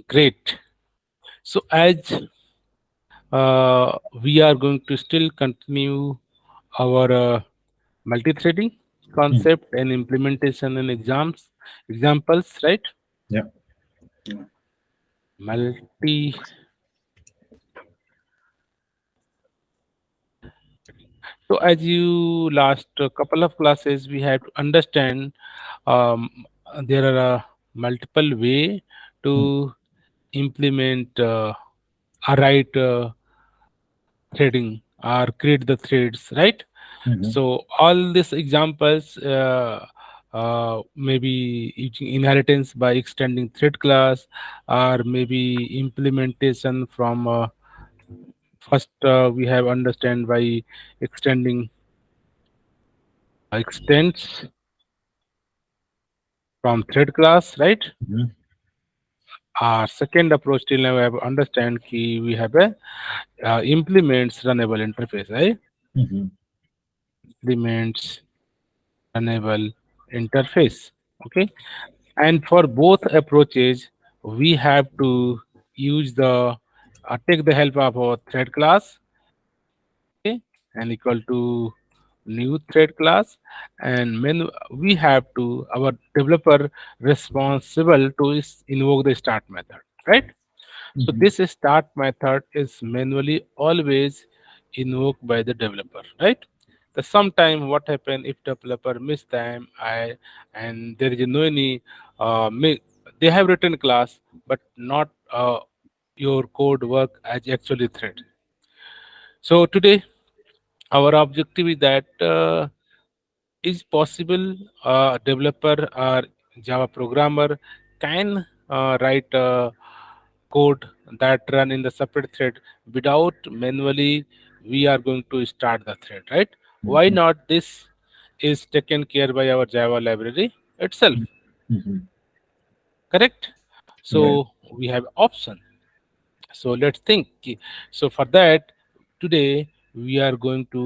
Great. So as we are going to still continue our multi-threading Mm. concept and implementation in examples, right? Yeah. Multi. So as you last couple of classes, we have to understand um, there are multiple way Mm. to implement or write threading or create the threads, right? Mhm. So all these examples maybe using inheritance by extending thread class, or maybe implementation from first we have understand by extending extends from thread class, right? Mhm. Our second approach till now we have understand key we have a implements runnable interface, right? Mhm. Implements runnable interface. Okay, and for both approaches we have to use the take the help of our thread class, okay, and equal to new thread class, and when we have to our developer responsible to invoke the start method, right? So Mhm. this start method is manually always invoked by the developer, right? The sometime what happen if developer miss time, I and there is no any they have written class but not your code work as actually thread. So today our objective is that is possible developer or Java programmer can write code that run in the separate thread without manually we are going to start the thread, right? Why Mhm. not this is taken care by our Java library itself, Mhm. correct? Right. So we have option. So let's think. So for that, today we are going to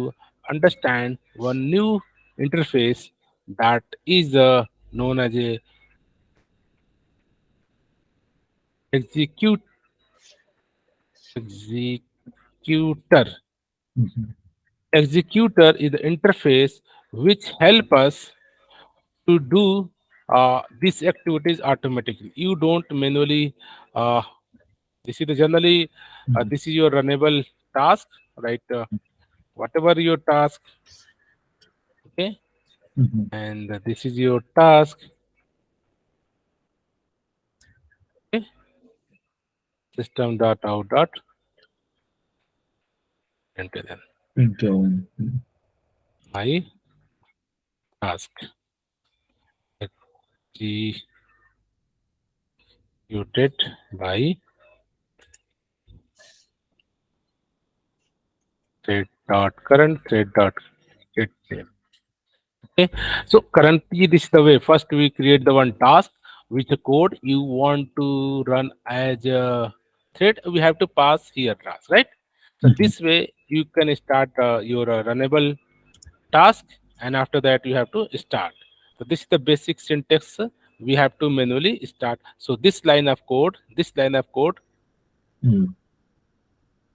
understand one new interface that is known as a execute executor. Mhm. Executor is the interface which help us to do these activities automatically. You don't manually. Uh, this is the generally Mhm. this is your runnable task, right? Whatever your task, okay, Mhm. and this is your task, okay, system dot out dot println Into. my task executed by thread dot current thread dot get name. Okay, so currently this is the way. First we create the one task which the code you want to run as a thread. We have to pass here task, right? So Mhm. this way you can start your runnable task, and after that you have to start. So this is the basic syntax we have to manually start. So this line of code, Mm.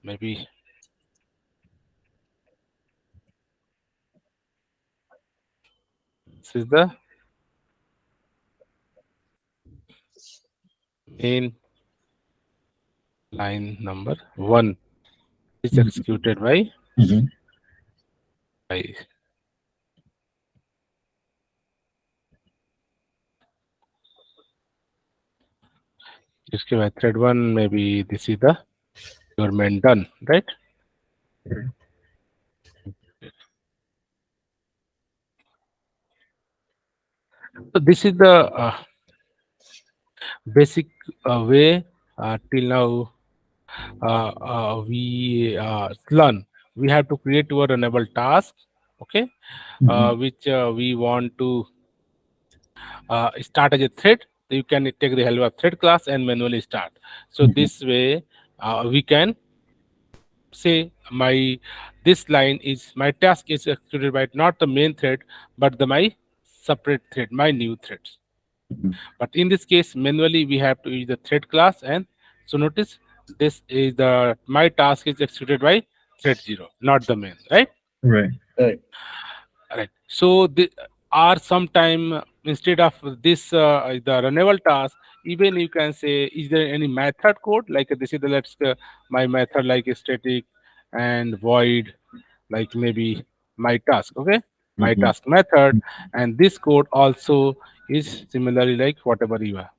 maybe this is the main line number one is Mhm. executed Mhm. by इसके बाद thread one, maybe this is the your main done, right? So this is the basic way till now we learn. We have to create our enable task, okay, Mhm. which we want to start as a thread. You can take the help of thread class and manually start. So Mhm. this way we can say my this line is my task is executed by not the main thread but the my separate thread, my new threads. But in this case, manually we have to use the thread class, and so notice this is the my task is executed by thread 0, not the main, right? Right. Right. Right. So the are sometime instead of this the runnable task, even you can say, is there any method code like this is the let's my method like static and void, like maybe my task, okay, my Mm-hmm. task method, and this code also is similarly like whatever you are.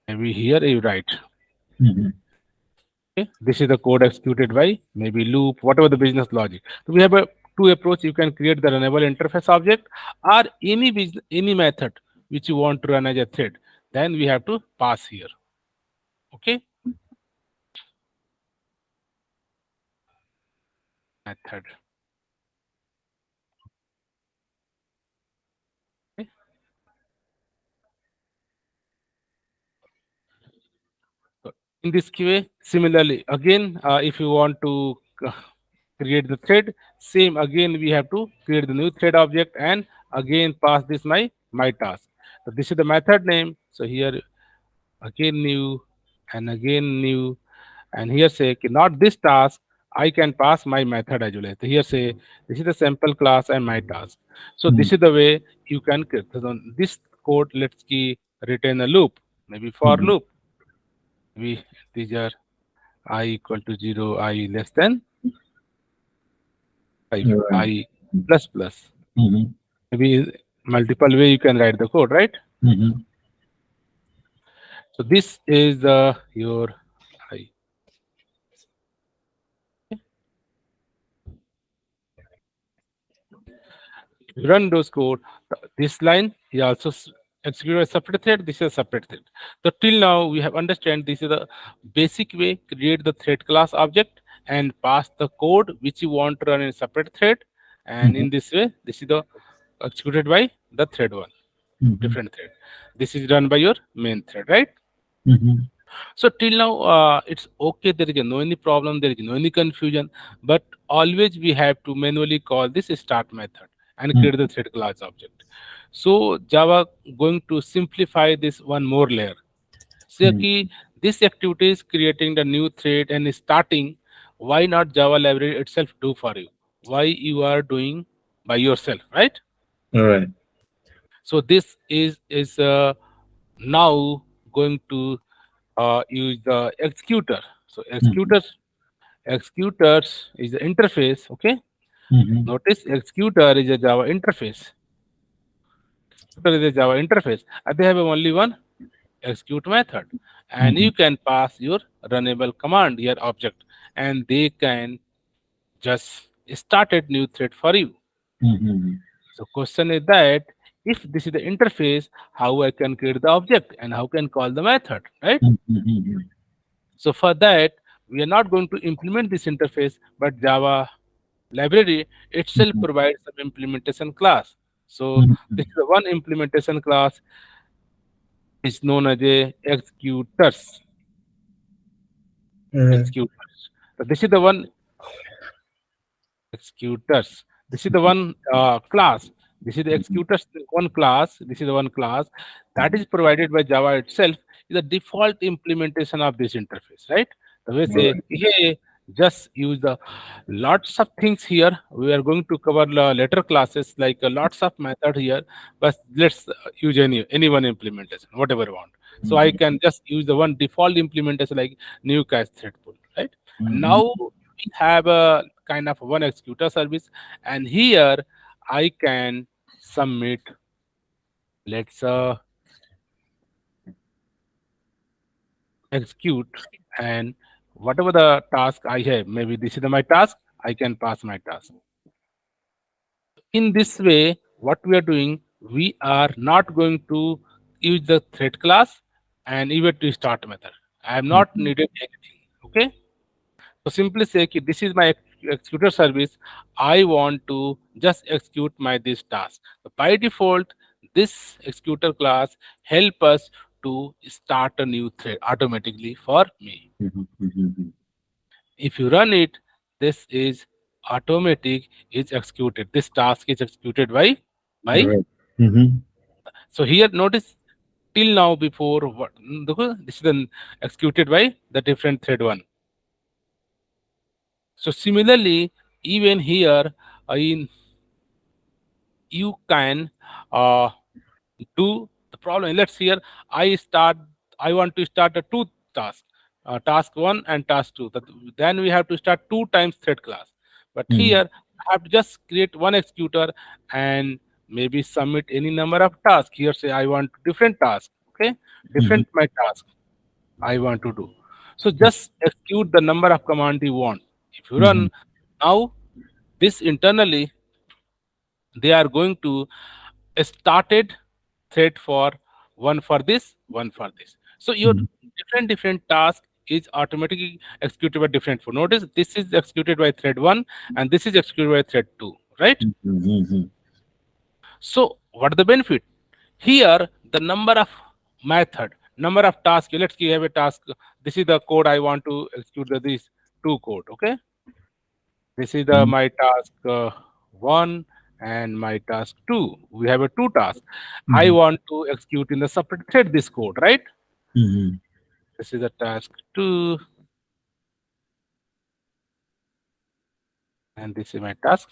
Maybe here you write. Mm-hmm. Okay, this is the code executed by maybe loop, whatever the business logic. So we have a two approach. You can create the runnable interface object or any business, any method which you want to run as a thread. Then we have to pass here. Okay, method. Okay. So in this way, similarly, again, if you want to create the thread, same again we have to create the new thread object and again pass this my task. So this is the method name. So here again new and again new, and here say "Okay, not this task, I can pass my method as well." So here say this is the sample class and my task. So this is the way you can create. So on this code, let's key retain a loop, maybe for Mm-hmm. loop, we integer I equal to 0, I less than 5, Right. I plus plus. Mm-hmm. Maybe multiple way you can write the code, right? Mm-hmm. So this is your I. Run those code. This line is also executed as separate thread. This is a separate thread. So till now we have understand this is the basic way create the thread class object and pass the code which you want to run in a separate thread. And Mm-hmm. in this way, this is the executed by the thread one, Mm-hmm. different thread. This is run by your main thread, right? Mm-hmm. So till now, it's okay. There is no any problem. There is no any confusion. But always we have to manually call this start method and create the thread class object. So Java going to simplify this one more layer. So Mm-hmm. कि this activity is creating the new thread and starting. Why not Java library itself do for you? Why you are doing by yourself, right? All right. So this is now going to use the executor. So Mm-hmm. executors is the interface. Okay, Mm-hmm. notice executor is a Java interface. Executor is a Java interface, and they have only one execute method, and Mm-hmm. you can pass your runnable command here object, and they can just start a new thread for you. Mm-hmm. So question is that if this is the interface, how I can create the object and how can call the method, right? Mm-hmm. So for that, we are not going to implement this interface, but Java library itself Mm-hmm. provides some implementation class. So Mm-hmm. this is the one implementation class is known as a executors. Mm-hmm. Executors. So this is the one executors. This is the one class. This is the executors one class. This is the one class that is provided by Java itself. Is the default implementation of this interface, right? The way All say, right. hey, just use the lots of things here. We are going to cover later classes like lots of method here, but let's use any one implementation, whatever you want. So I Mm-hmm. can just use the one default implementation like new cache thread pool, right? Mm-hmm. Now we have a kind of one executor service, and here I can submit, let's execute, and whatever the task I have, maybe this is my task, I can pass my task. In this way, what we are doing, we are not going to use the thread class and even to start method. I am not Mm-hmm. needed anything. Okay. So simply say कि this is my executor service. I want to just execute my this task. So by default, this executor class help us to start a new thread automatically for me. Mm-hmm. If you run it, this is automatic is executed. This task is executed by All right. Mm-hmm. So here notice till now before what this is then executed by the different thread one. So similarly, even here in you can uh, do the problem. Let's here I want to start the two tasks, task one and task two. Then we have to start two times thread class. But Mm-hmm. here I have to just create one executor and maybe submit any number of tasks. Here say I want different task. Okay, Mm-hmm. different my task I want to do. So just execute the number of command you want. If you Mm-hmm. run now, this internally they are going to started thread for one for this, one for this. So your different task is automatically executed by different for. Notice this is executed by thread one and this is executed by thread two, right? Mm-hmm. So what are the benefit? Here the number of method, number of tasks. Let's say you have a task. This is the code I want to execute this two code. Okay, this is the my task one and my task two. We have a two tasks. I Mm-hmm. want to execute in the separate thread this code, right? Mm-hmm. This is the task two, and this is my task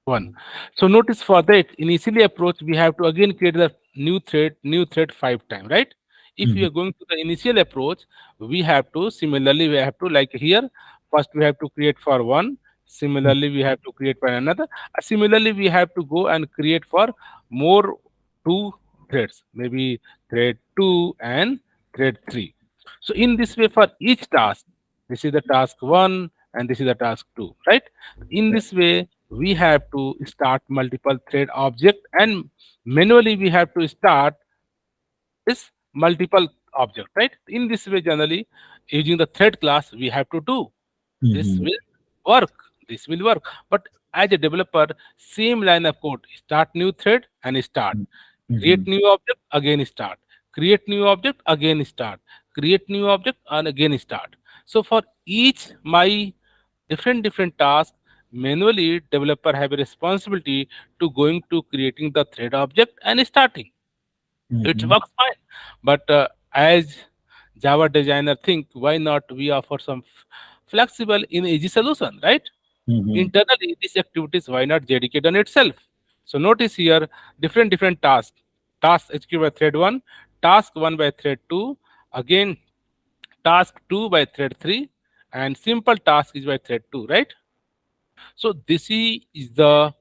one. So notice for that initially approach we have to again create the new thread five times, right? If we Mm-hmm. are going to the initial approach, we have to similarly we have to like here first we have to create for one. Similarly we have to create for another. Similarly we have to go and create for more two threads, maybe thread two and thread three. So in this way for each task, this is the task one and this is the task two, right? In this way we have to start multiple thread object and manually we have to start this multiple object, right? In this way generally using the thread class we have to do this Mm-hmm. will work, this will work. But as a developer, same line of code, start new thread and start, Mm-hmm. create new object again start, create new object again start, create new object and again start. So for each my different tasks, manually developer have a responsibility to going to creating the thread object and starting. It Mm-hmm. works fine. But as Java designer think, why not we offer some flexible in easy solution, right? Mm-hmm. Internally, these activities why not dedicate on itself? So notice here different tasks. Task executed by thread one, task one by thread two, again task two by thread three, and simple task is by thread two, right? So this is the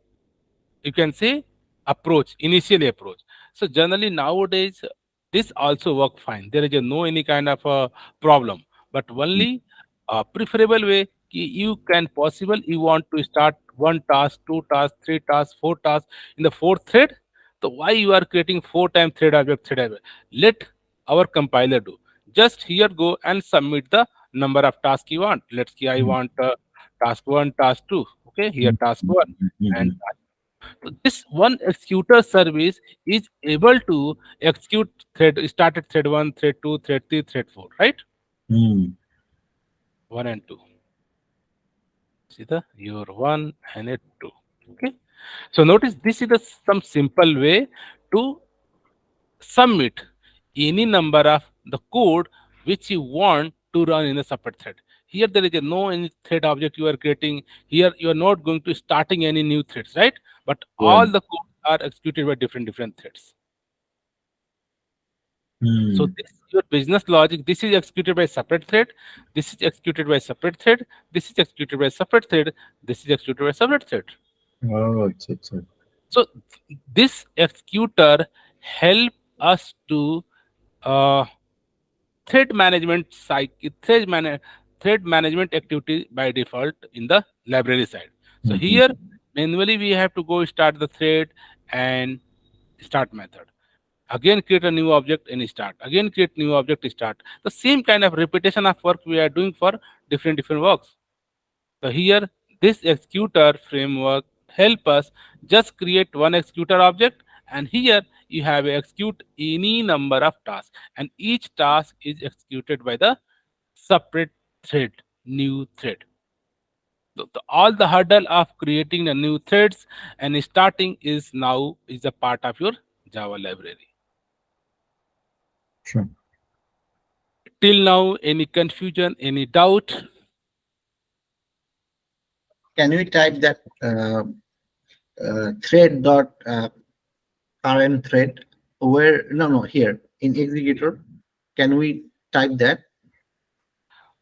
you can say approach, initially approach. So generally nowadays this also work fine, there is a no any kind of a problem. But only preferable way you can possible you want to start one task, two tasks, three tasks, four tasks in the fourth thread. So why you are creating four time thread object? Let our compiler do, just here go and submit the number of tasks you want. Let's say I want task one, task two. Okay, here task one and so this one executor service is able to execute thread started thread one, thread two, thread three, thread four, right? Mm-hmm. One and two. See the your one and a two. Okay. So notice this is the some simple way to submit any number of the code which you want to run in a separate thread. Here there is a no any thread object you are creating. Here you are not going to starting any new threads, right? But Yeah. all the code are executed by different threads. So Mm. this is your business logic. This is executed by separate thread. This is executed by separate thread. This is executed by separate thread. This is executed by separate thread. Oh, अच्छा. So this executor help us to uh, thread management cycle, thread management activity by default in the library side. So Mm-hmm. here manually we have to go start the thread and start method. Again create a new object and start. Again create new object start. The same kind of repetition of work we are doing for different works. So here this executor framework help us just create one executor object and here you have execute any number of tasks and each task is executed by the separate thread, new thread. So all the hurdle of creating the new threads and starting is now is a part of your Java library. Sure. Till now, any confusion, any doubt? Can we type that thread dot current thread? Where no here in executor? Can we type that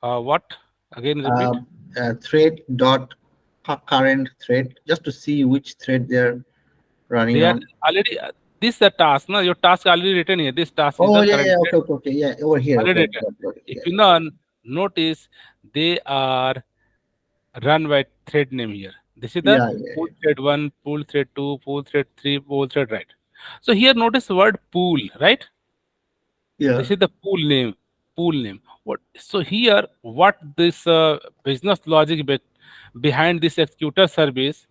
What? Again, repeat. uh, thread dot current thread just to see which thread they're running They are on? already, this is the task. No, your task already written here. This task is Oh the yeah, current yeah, thread okay, yeah, over here, already okay, written. got it, If yeah, you okay. notice, they are run by thread name here. This is the Yeah, yeah, pool thread 1, pool thread 2, pool thread 3, pool thread, right. So here notice the word pool, right? yeah, This is the pool name. Pool name. What? So here, what this business logic behind this executor service?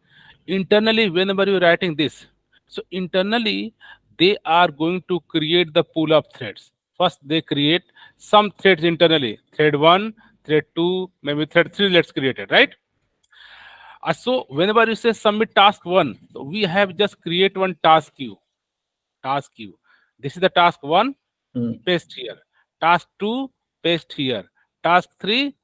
Internally, whenever you're writing this, so internally they are going to create the pool of threads. First, they create some threads internally. Thread one, thread two, maybe thread three. Let's create it, right? So whenever you say submit task one, so we have just create one task queue. Task queue. This is the task one, mm, paste here. Task 2, paste here. Task 3,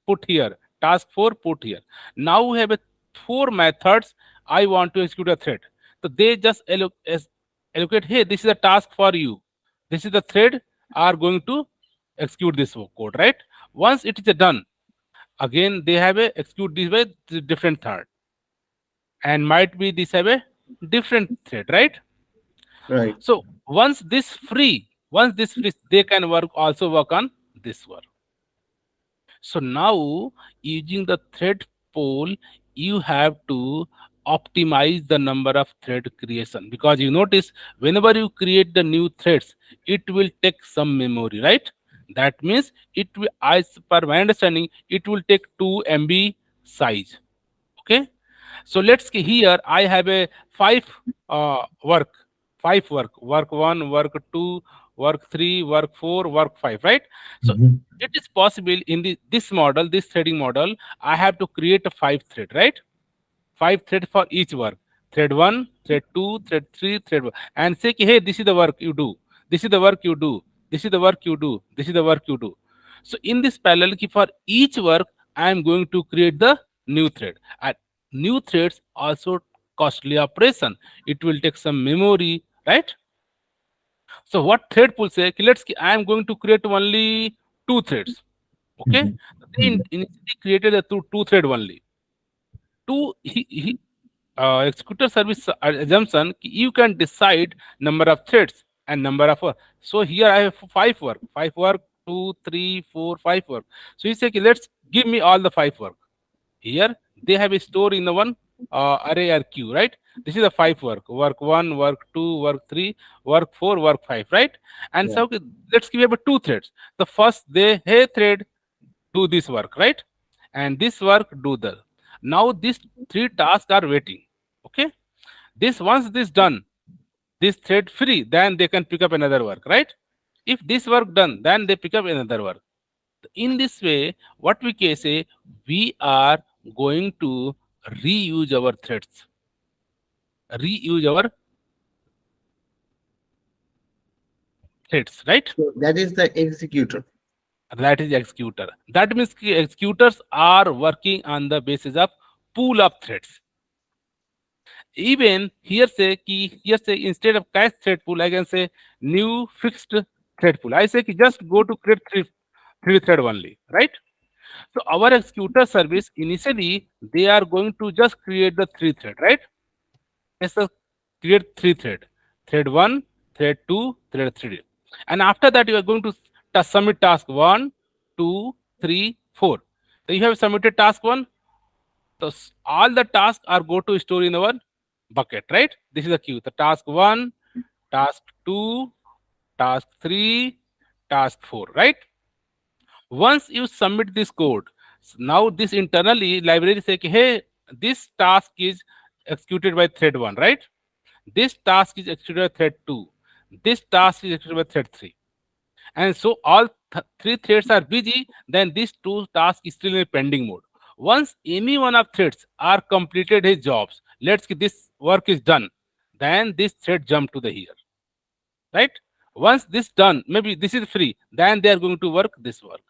put here. Task 4, put here. Now we have a 4 methods I want to execute a thread. So they just allocate, hey, this is a task for you. This is the thread are going to execute this code, right? Once it is done, again they have a execute this way different thread. And might be this have a different thread, right? right. So once this free, they can work on this work. So now using the thread pool, you have to optimize the number of thread creation, because you notice whenever you create the new threads, it will take some memory, right? That means it will, as per my understanding, it will take 2 MB size. Okay, so let's see here. I have a five work, work one, work two, work three, work four, work five, right? So Mm-hmm. it is possible in this model, this threading model, I have to create a 5 thread, right? 5 thread for each work. Thread 1, thread 2, thread 3, thread 1. And say, hey, this is the work you do. This is the work you do. This is the work you do. This is the work you do. So in this parallel, for each work, I am going to create the new thread. And new threads also costly operation. It will take some memory, right? So what thread pool say? I am going to create only 2 threads. Okay. They Mm-hmm. initially created a two thread only. Two executor service assumption you can decide number of threads and number of work. So here I have five work, 2, 3, 4, 5 work. So you say, okay, let's give me all the 5 work. Here they have a store in the one array or queue, right? This is a 5 work. Work one, work two, work three, work four, work five, right? And Yeah. so okay, let's give about 2 threads. The first they hey thread do this work, right? And this work do the. Now these 3 tasks are waiting. Okay. This once this done, this thread free, then they can pick up another work, right? If this work done, then they pick up another work. In this way, what we can say, we are going to reuse our threads, reuse our threads, right? So that is the executor. That is executor. That means executors are working on the basis of pool of threads. Even here say here say instead of cache thread pool, I can say new fixed thread pool. I say just go to create three thread only, right? So our executor service initially they are going to just create the 3 thread, right? Yes, sir. Create 3 thread. Thread one, thread two, thread three. And after that, you are going to submit task one, two, three, four. So you have submitted task one. So all the tasks are go to store in our bucket, right? This is the queue. The task one, task two, task three, task four, right? Once you submit this code, now this internally library say, hey, this task is executed by thread one, right? This task is executed by thread 2. This task is executed by thread 3. And so all 3 threads are busy, then these 2 tasks is still in a pending mode. Once any one of threads are completed his jobs, let's say this work is done, then this thread jump to the here. right? Once this done, maybe this is free, then they are going to work this work.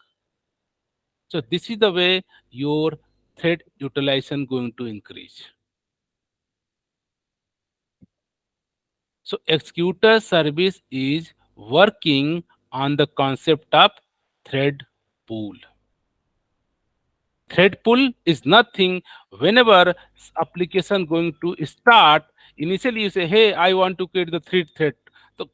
So this is the way your thread utilization going to increase. So executor service is working on the concept of thread pool. Thread pool is nothing. Whenever application going to start, initially you say, hey, I want to create the thread. So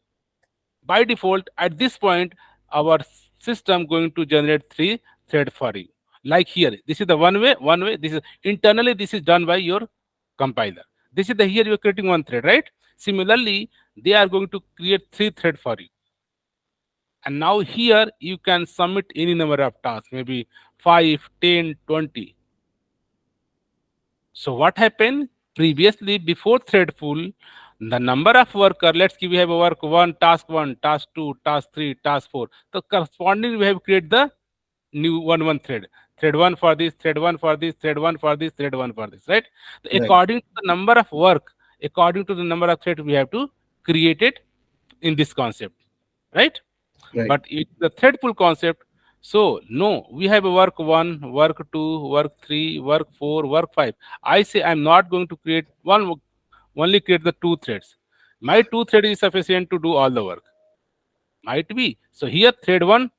by default, at this point, our system going to generate 3 thread for you. Like here, this is the one way. This is internally, this is done by your compiler. This is the here you're creating 1 thread, right? Similarly, they are going to create 3 thread for you. And now here you can submit any number of tasks, maybe 5, 10, 20. So what happened previously before thread pool, the number of worker, let's give we have a work 1, task 2, task 3, task 4. So corresponding we have created the new one thread. Thread 1 for this, thread 1 for this, thread 1 for this, thread 1 for this, right? So Right. according to the number of work, according to the number of thread, we have to create it in this concept, right? Right. But it's the thread pool concept. So no, we have a work 1, work 2, work 3, work 4, work 5. I say I'm not going to create one, only create the 2 threads. My 2 thread is sufficient to do all the work. Might be. So here thread 1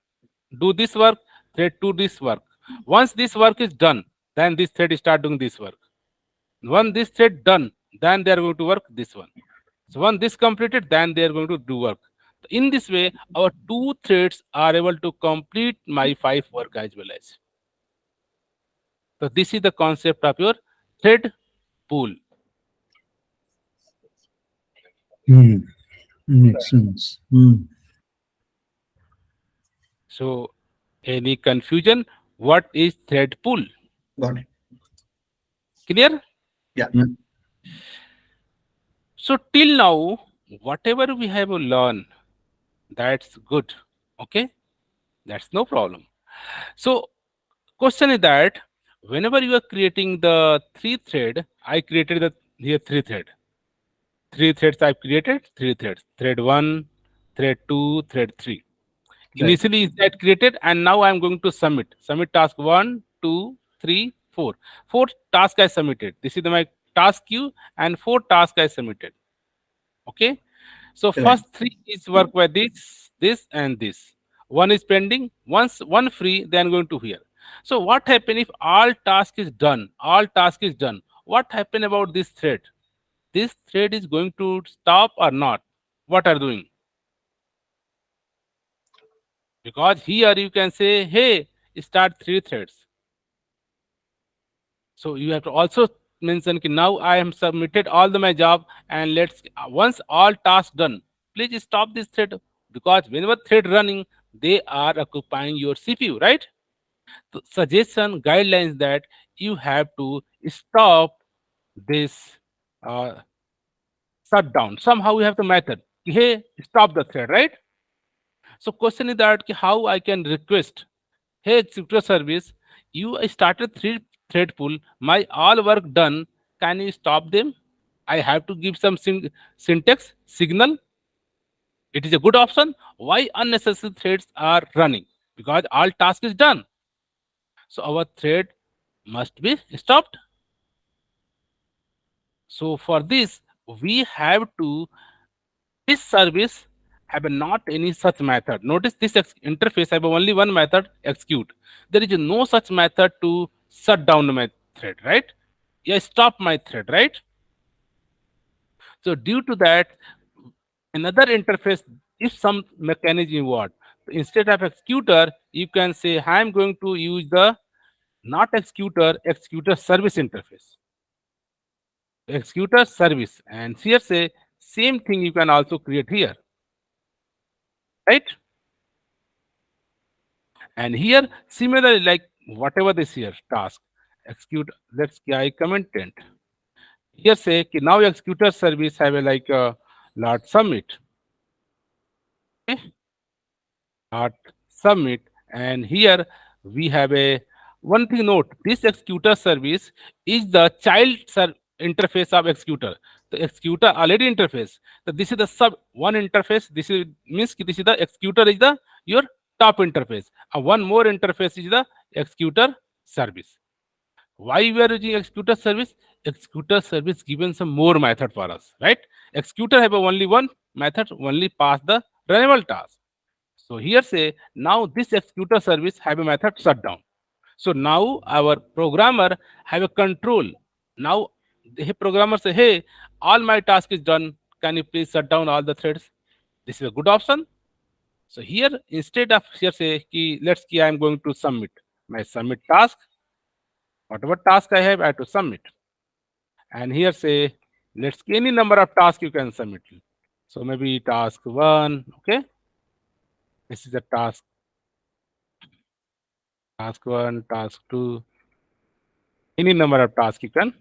do this work, thread 2 this work. Once this work is done, then this thread start doing this work. Once this thread done, then they are going to work this one. So once this completed, then they are going to do work. In this way, our 2 threads are able to complete my 5 work as well as. So this is the concept of your thread pool. Hmm. Makes sense. So any confusion? What is thread pool? Got it. Clear? Yeah. So till now, whatever we have learned, that's good. Okay, that's no problem. So question is that whenever you are creating the 3 thread, I created the here 3 thread. 3 threads I've created, 3 threads. Thread 1, thread 2, thread 3. Right. Initially is that created, and now I'm going to submit. Submit task 1, 2, 3, 4. 4 tasks I submitted. This is my task queue, and 4 tasks I submitted. Okay. So Right. first 3 is work by this, and this. One is pending. Once one free, then going to here. So what happen if all task is done? All task is done. What happen about this thread? This thread is going to stop or not? What are doing? Because here you can say, hey, start 3 threads. So you have to also mention ki now I am submitted all my job, and let's once all tasks done, please stop this thread, because whenever thread running, they are occupying your CPU, right? So suggestion guidelines that you have to stop this uh, shutdown. Somehow you have the method. Ki, hey, stop the thread, right? So question is that ki how I can request, hey, Executor Service, you started 3 thread pool. My all work done. Can you stop them? I have to give some syntax signal. It is a good option. Why unnecessary threads are running? Because all task is done. So our thread must be stopped. So for this, we have to this service have not any such method. Notice this interface have only one method, execute. There is no such method to shut down my thread, right? Yeah, stop my thread, right? So due to that, another interface, if some mechanism involved, instead of executor, you can say I'm going to use the not executor, executor service interface. Executor service, and here say same thing you can also create here, right? And here similarly, like whatever this here task execute, let's I content here say ki now executor service have a like a lot submit, okay? Lot submit, and here we have a one thing note, this executor service is the child interface of executor. The executor already interface. So this is the sub one interface. This is means this is the executor is the your top interface. And one more interface is the executor service. Why we are using executor service? Executor service given some more method for us, right? Executor have a only one method, only pass the runnable task. So here say now this executor service have a method shutdown. So now our programmer have a control. Now the programmer say, hey, all my task is done. Can you please shut down all the threads? This is a good option. So here instead of here say let's I am going to submit my submit task. Whatever task I have to submit. And here say let's any number of tasks you can submit. So maybe task one. Okay, this is the task one, task two, any number of tasks you can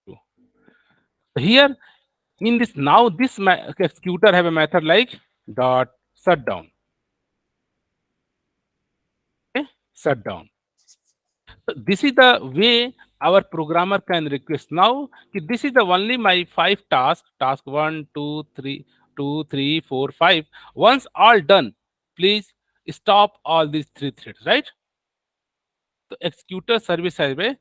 do. So here in this now this executor have a method like dot shutdown. Okay, shutdown. So this is the way our programmer can request now. This is the only my 5 tasks. Task 1, 2, 3, 2, 3, 4, 5. Once all done, please stop all these 3 threads. Right? So executor service has a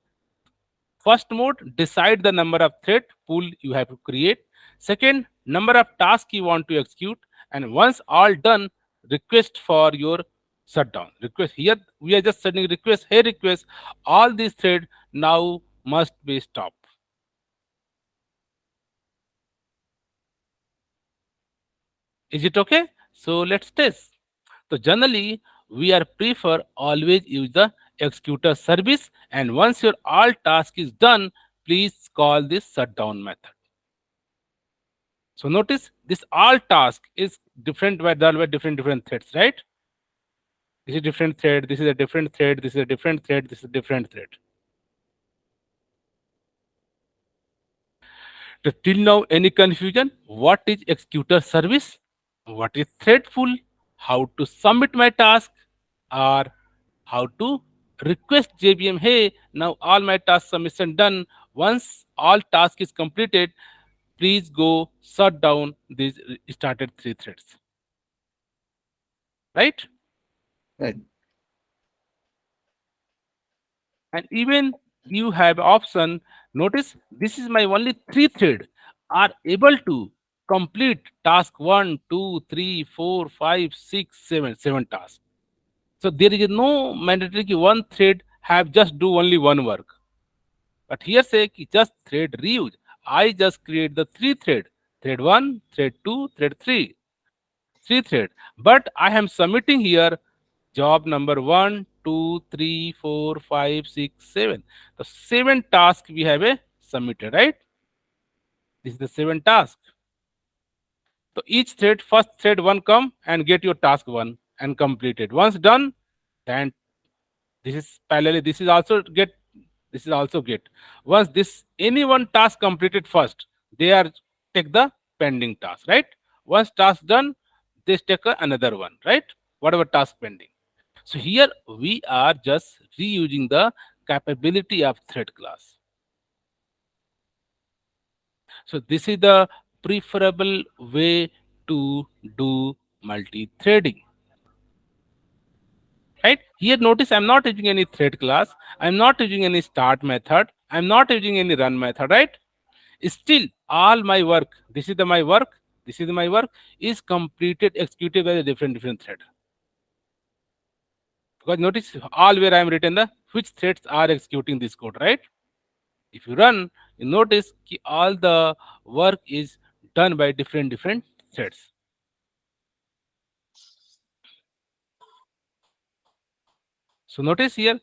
first mode, decide the number of thread pool you have to create. Second, number of tasks you want to execute. And once all done, request for your shutdown. Request here we are just sending request. Hey request, all these thread now must be stopped. Is it okay? So let's test. So generally we are prefer always use the executor service, and once your all task is done, please call this shutdown method. So notice this all task is different by done by different threads, right? This is different thread, this is a different thread, this is a different thread, this is a different thread. So till now, any confusion? What is executor service? What is thread pool? How to submit my task? Or how to request JVM? Hey, now all my task submission done. Once all task is completed, please go shut down these started 3 threads. Right? Right. And even you have option. Notice this is my only 3 thread are able to complete task 1, 2, 3, 4, 5, 6, 7, 7 tasks. So there is no mandatory one thread have just do only one work. But here say just thread reuse. I just create the 3 thread. Thread 1, thread 2, thread 3. 3 thread. But I am submitting here job number 1, 2, 3, 4, 5, 6, 7. The 7 tasks we have a submitted, right? This is the 7 task. So each thread, first thread 1 come and get your task 1 and complete it. Once done, then this is parallelly, this is also get, this is also get. Once this any one task completed first, they are take the pending task, right? Once task done, they take another one, right? Whatever task pending. So here we are just reusing the capability of thread class. So this is the preferable way to do multi-threading. Right? Here notice I'm not using any thread class, I'm not using any start method, I'm not using any run method, right? Still all my work, this is my work, this is my work is completed, executed by a different thread. Because notice all where I am written the which threads are executing this code, right? If you run, you notice all the work is done by different threads. So notice here,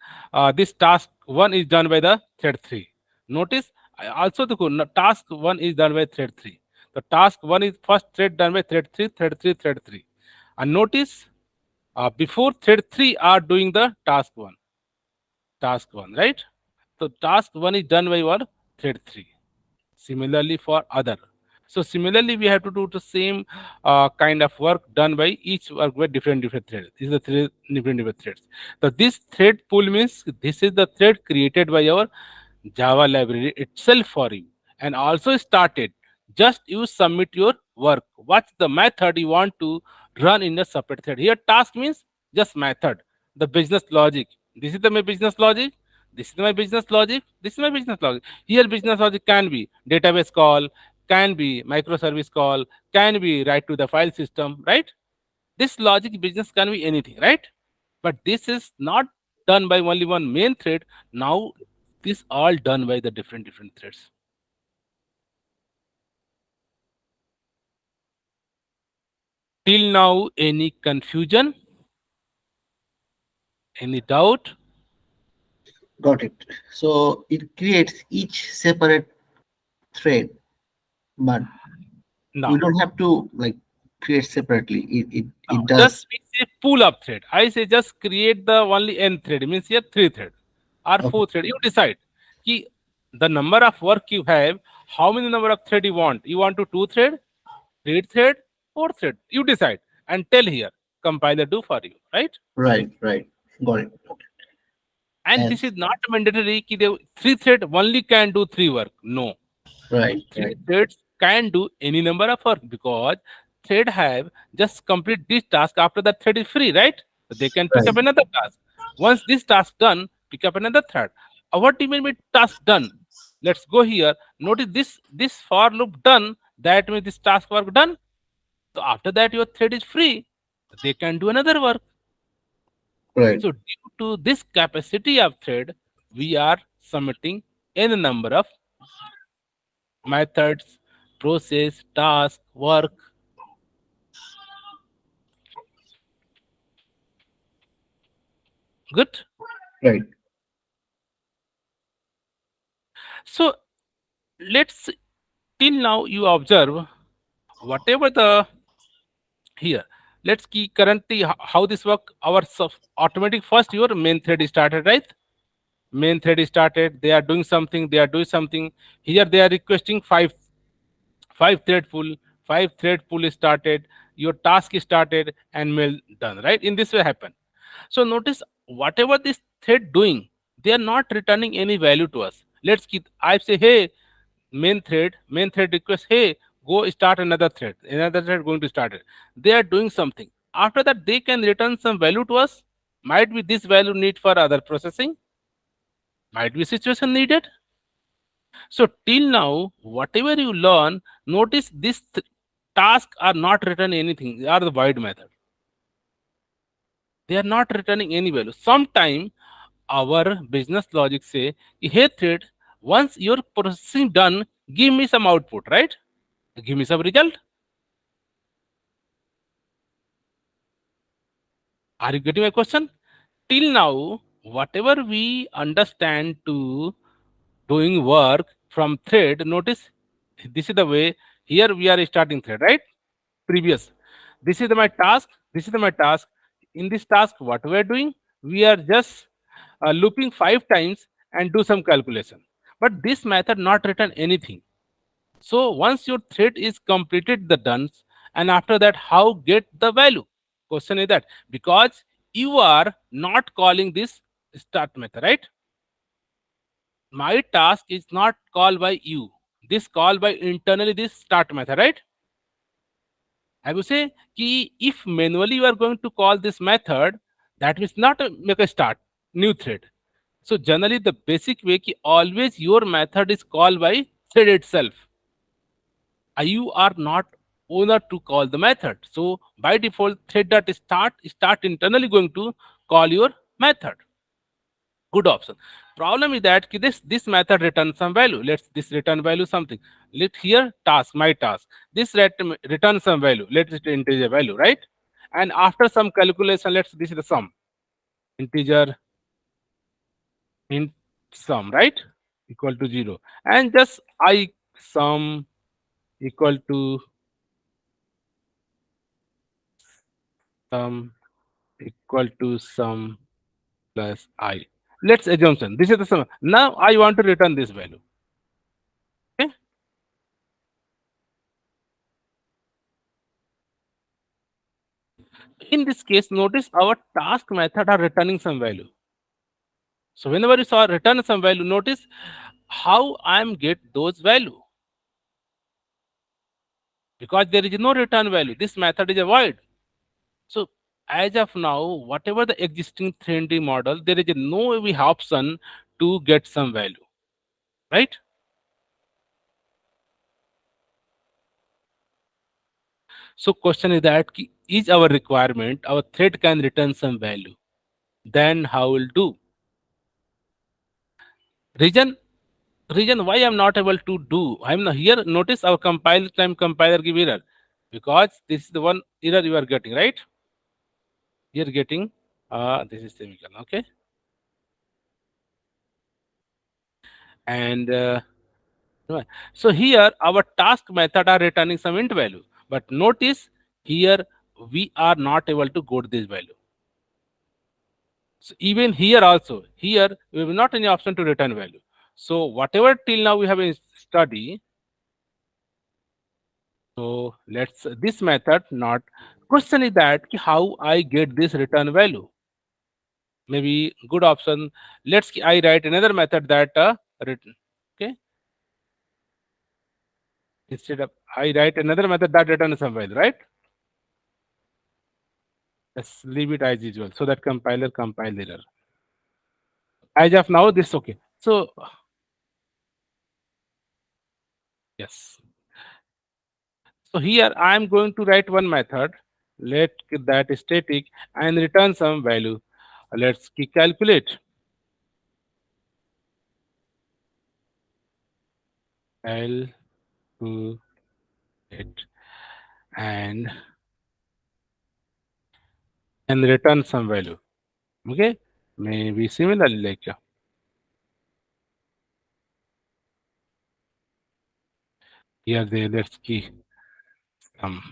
this task 1 is done by the thread 3. Notice also the task 1 is done by thread 3. The task 1 is first thread done by thread 3, thread 3, thread 3. And notice before thread 3 are doing the task 1. Task 1, right? So task 1 is done by what? Thread 3. Similarly for other. So similarly, we have to do the same kind of work done by each work by different threads. These are the different threads. So this thread pool means this is the thread created by our Java library itself for you, and also started. Just you submit your work. What's the method you want to run in a separate thread? Here, task means just method. The business logic. This is the my business logic. This is my business logic. This is my business logic. Here, business logic can be database call, can be microservice call, can be write to the file system, right? This logic business can be anything, right? But this is not done by only one main thread. Now this all done by the different threads. Till now, any confusion, any doubt? Got it. So it creates each separate thread, but we Now, don't have to like create separately. It just does. we say pull up thread. I say just create the only n thread. Means here three thread or Okay. four thread. You decide. Ki the number of work you have, how many number of thread you want? You want to two thread, three thread, four thread. You decide and tell here. Compiler do for you, right? Right. Right. Got it. And And this is not mandatory. Ki they, three thread only can do three work. No, right. three Right. threads can do any number of work because thread have just complete this task. After that thread is free, right? So they can pick Right. up another task. Once this task done, pick up another thread. What do you mean by task done? Let's go here. Notice this for loop done. That means this task work done. So after that your thread is free. They can do another work. Right. So due to this capacity of thread, we are submitting n number of methods, process, task, work. Good. Right. So let's till now you observe whatever the here. Let's key currently how this work. Our automatic first your main thread is started, right? Main thread is started. They are doing something. They are doing something. Here they are requesting five thread pull. Five thread pull is started. Your task is started and mail done. Right? In this way happen. So notice whatever this thread doing, they are not returning any value to us. Let's keep. I say, hey, main thread request, hey, go start another thread going to start it. They are doing something. After that, they can return some value to us. Might be this value need for other processing. Might be situation needed. So till now, whatever you learn, notice this task are not return anything. They are the void method. They are not returning any value. Sometime our business logic say, hey thread, once your processing done, give me some output, right? Give me some result. Are you getting my question? Till now, whatever we understand to doing work from thread, notice this is the way. Here we are starting thread, right? Previous. This is my task. This is my task. In this task, what we are doing? We are just looping five times and do some calculation. But this method not return anything. So once your thread is completed the done, and after that, how get the value? Question is that because you are not calling this start method, right? My task is not called by you. This call by internally this start method, right? I would say ki if manually you are going to call this method, that means not make a start new thread. So generally the basic way ki always your method is called by thread itself. You are not owner to call the method. So by default, thread.start internally going to call your method. Good option. Problem is that ki this method return some value. Let's this return value something. Let here task my task. This return some value. Let it integer value, right? And after some calculation, let's this is the sum integer int sum, right? Equal to 0, and just I sum equal to sum equal to sum plus I. Let's assumption. This is the sum. Now I want to return this value. Okay. In this case, notice our task method are returning some value. So whenever you saw return some value, notice how I'm get those value, because there is no return value. This method is a void. So as of now, whatever the existing 3D model, there is no way option to get some value, right? So question is that is our requirement our thread can return some value? Then how will do? Reason reason why I'm not able to do. I'm not here. Notice our compile time compiler give error, because this is the one error you are getting, right? You're getting this is semicolon, okay? And right. So here our task method are returning some int value, but notice here we are not able to go to this value. So even here also, here we have not any option to return value. So whatever till now we have in study, so let's this method not question is that how I get this return value. Maybe good option. Let's I write another method that return. Okay, instead of I write another method that returns some value, right? Let's leave it as usual so that compiler compile error. As of now, this okay. So yes. So here I am going to write one method. Let that static and return some value. Let's calculate. L to it and return some value. Okay. Maybe similarly like here they let's key some.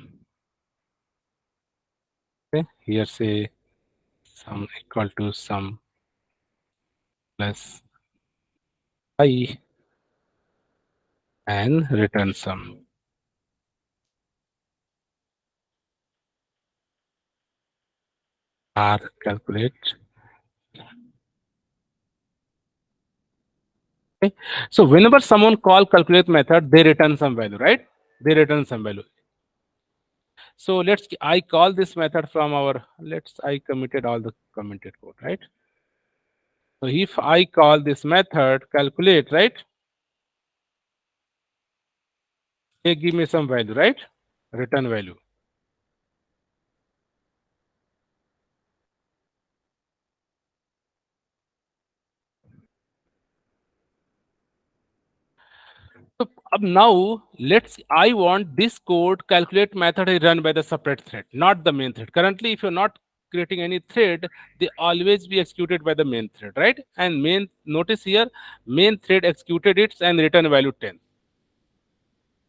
Okay. Here say sum equal to sum plus I and return sum. R calculate. Okay. So whenever someone call calculate method, they return some value, right? They return some value. So let's I call this method from our let's I committed all the commented code, right? So if I call this method calculate, right? They give me some value, right? Return value. So now let's I want this code calculate method is run by the separate thread, not the main thread. Currently, if you're not creating any thread, they always be executed by the main thread, right? And main notice here, main thread executed it and return value 10.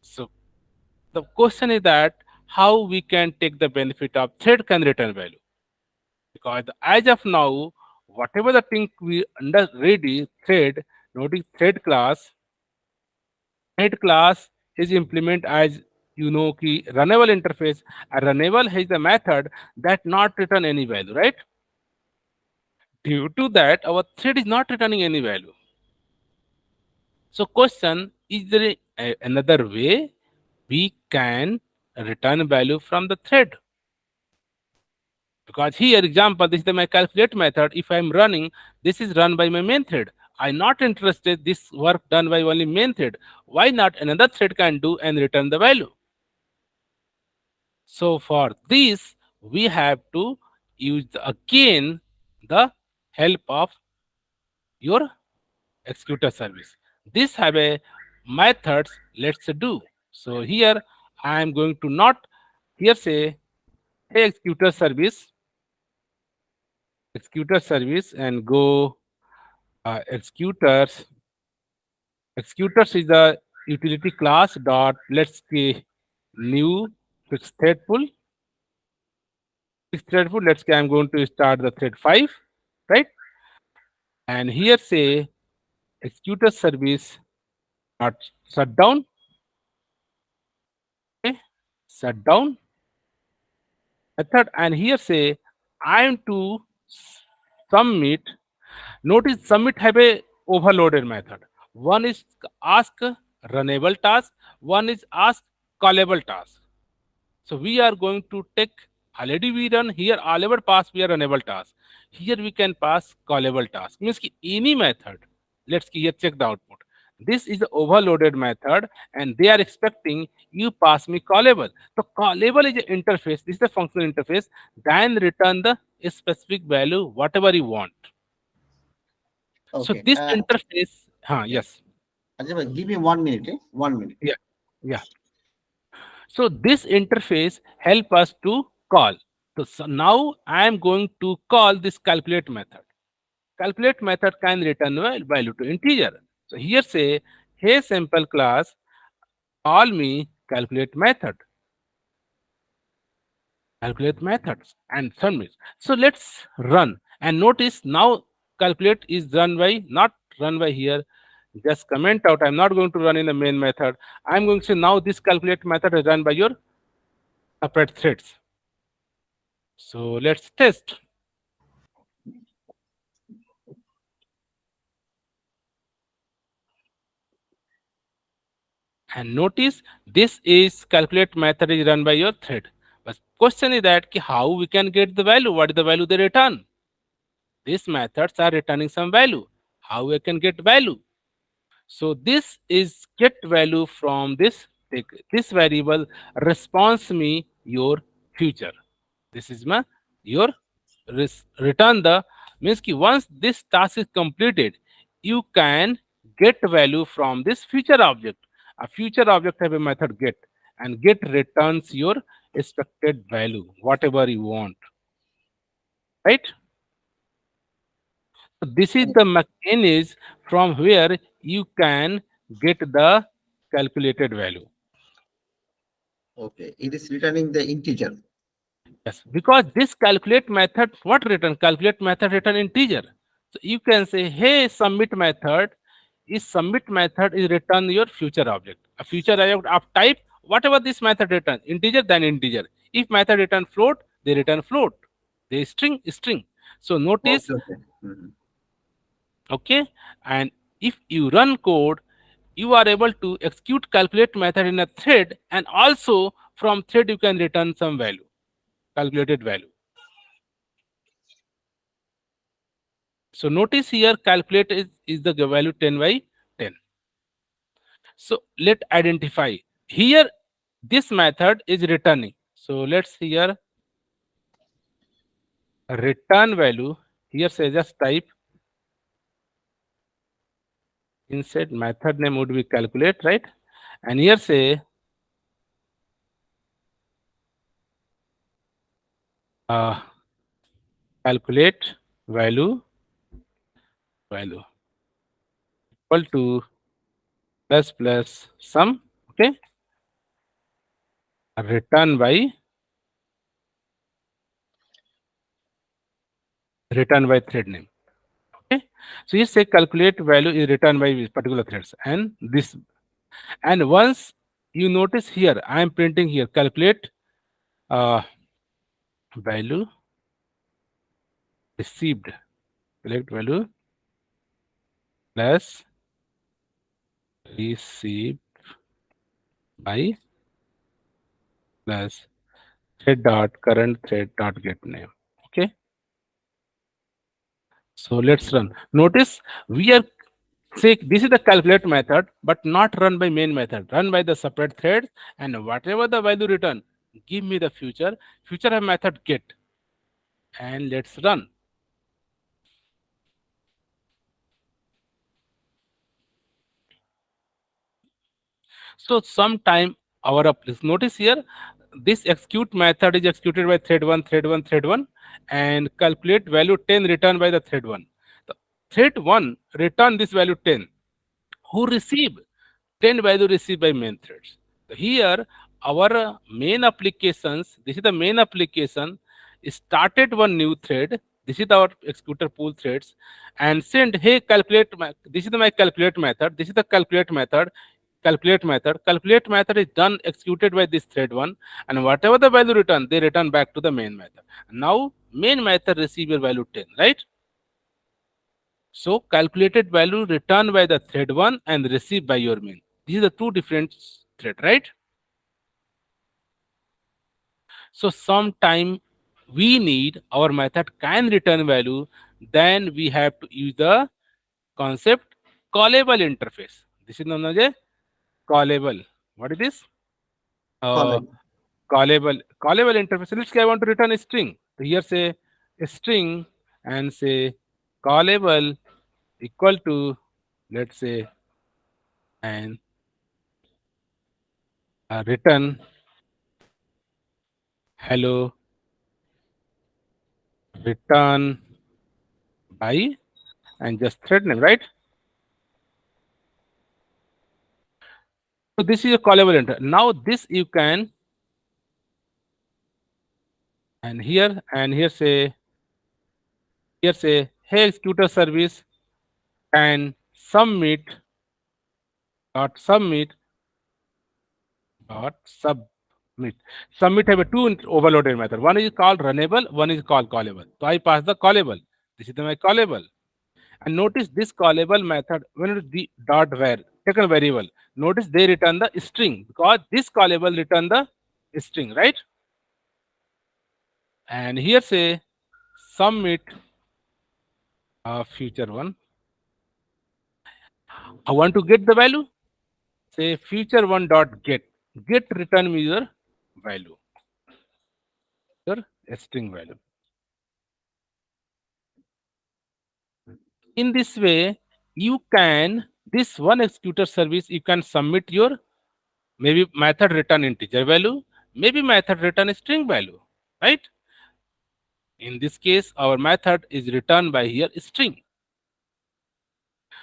So the question is that how we can take the benefit of thread can return value, because as of now, whatever the thing we under ready thread, notice thread class is implement as you know key runnable interface. A runnable has the method that not return any value, right? Due to that, our thread is not returning any value. So question, is there another way we can return value from the thread? Because here example, this is my calculate method. If I'm running, this is run by my main thread. I'm not interested this work done by only main thread. Why not another thread can do and return the value? So for this, we have to use again the help of your executor service. This have a methods let's do. So here I am going to not here say hey executor service and go executors. Executors is the utility class dot let's say new fixed thread pool. Fixed thread pool. Let's say I'm going to start the thread 5, right? And here say executor service dot shutdown. Okay, shutdown method, and here say I am to submit. Notice submit have a overloaded method. One is ask runnable task, one is ask callable task. So we are going to take, already we run here all our pass we are runnable task. Here we can pass callable task. Means ki any method. Let's here check the output. This is the overloaded method and they are expecting you pass me callable. So callable is an interface. This is the functional interface. Then return the specific value, whatever you want. So Okay. this interface, Yeah. yes. Ajay, give me 1 minute. 1 minute. Yeah. Yeah. So this interface help us to call. So now I am going to call this calculate method. Calculate method can return value to integer. So here say, hey sample class, call me calculate method. Calculate methods and submit. So let's run and notice now calculate is run by, not run by here. Just comment out. I'm not going to run in the main method. I'm going to say now this calculate method is run by your separate threads. So let's test. And notice this is calculate method is run by your thread. But question is that how we can get the value? What is the value they return? These methods are returning some value. How we can get value? So this is get value from this. This variable response me your future. This is my your return the, means ki once this task is completed, you can get value from this future object. A future object have a method get, and get returns your expected value, whatever you want, right? So this is the mechanism from where you can get the calculated value. Okay. It is returning the integer. Yes, because this calculate method, what return? Calculate method return integer. So you can say, hey, submit method is return your future object. A future object of type, whatever this method return, integer then integer. If method return float, they return float. They string. So notice, Okay. Okay. Mhm. okay, and if you run code, you are able to execute calculate method in a thread, and also from thread you can return some value, calculated value. So notice here calculate is the value 10 by 10. So let identify. Here this method is returning. So let's here return value. Here say just type inside method name would be calculate, right? And here say uh, calculate value equal to plus sum. Okay, return by thread name. Okay, so you say calculate value is returned by particular threads, and this, and once you notice here I am printing here calculate value received, select value plus received by plus thread dot current thread dot get name. Okay, so let's run. Notice we are say this is the calculate method, but not run by main method, run by the separate threads, and whatever the value return, give me the future have method get, and let's run. So sometime our please notice here this execute method is executed by thread 1, and calculate value 10 return by the thread 1. The thread 1 return this value 10. Who receive 10 value received by main threads. So here our main applications, this is the main application, started one new thread. This is our executor pool threads, and send, hey calculate this is my calculate method, this is the calculate method is done executed by this thread 1, and whatever the value return, they return back to the main method. Now main method receive your value 10, right? So calculated value returned by the thread 1 and received by your main. These are the two different thread, right? So sometime we need our method can return value, then we have to use the concept callable interface. This is known as a callable. What is this? Uh, Callable. callable interface. Let's say I want to return a string. So here say a string and say callable equal to, let's say, and return hello return by and just thread name, right? So this is a callable enter. Now this you can, and here say hey executor service and submit dot submit. Submit have a two overloaded method. One is called runnable, one is called callable. So I pass the callable. This is my callable. And notice this callable method when it is the dot var taken variable. Notice they return the string because this callable return the string, right? And here say submit future one. I want to get the value. Say future one dot get. Get return me your value, your string value. In this way, you can this one executor service you can submit your maybe method return integer value, maybe method return string value, right? In this case, our method is returned by here string.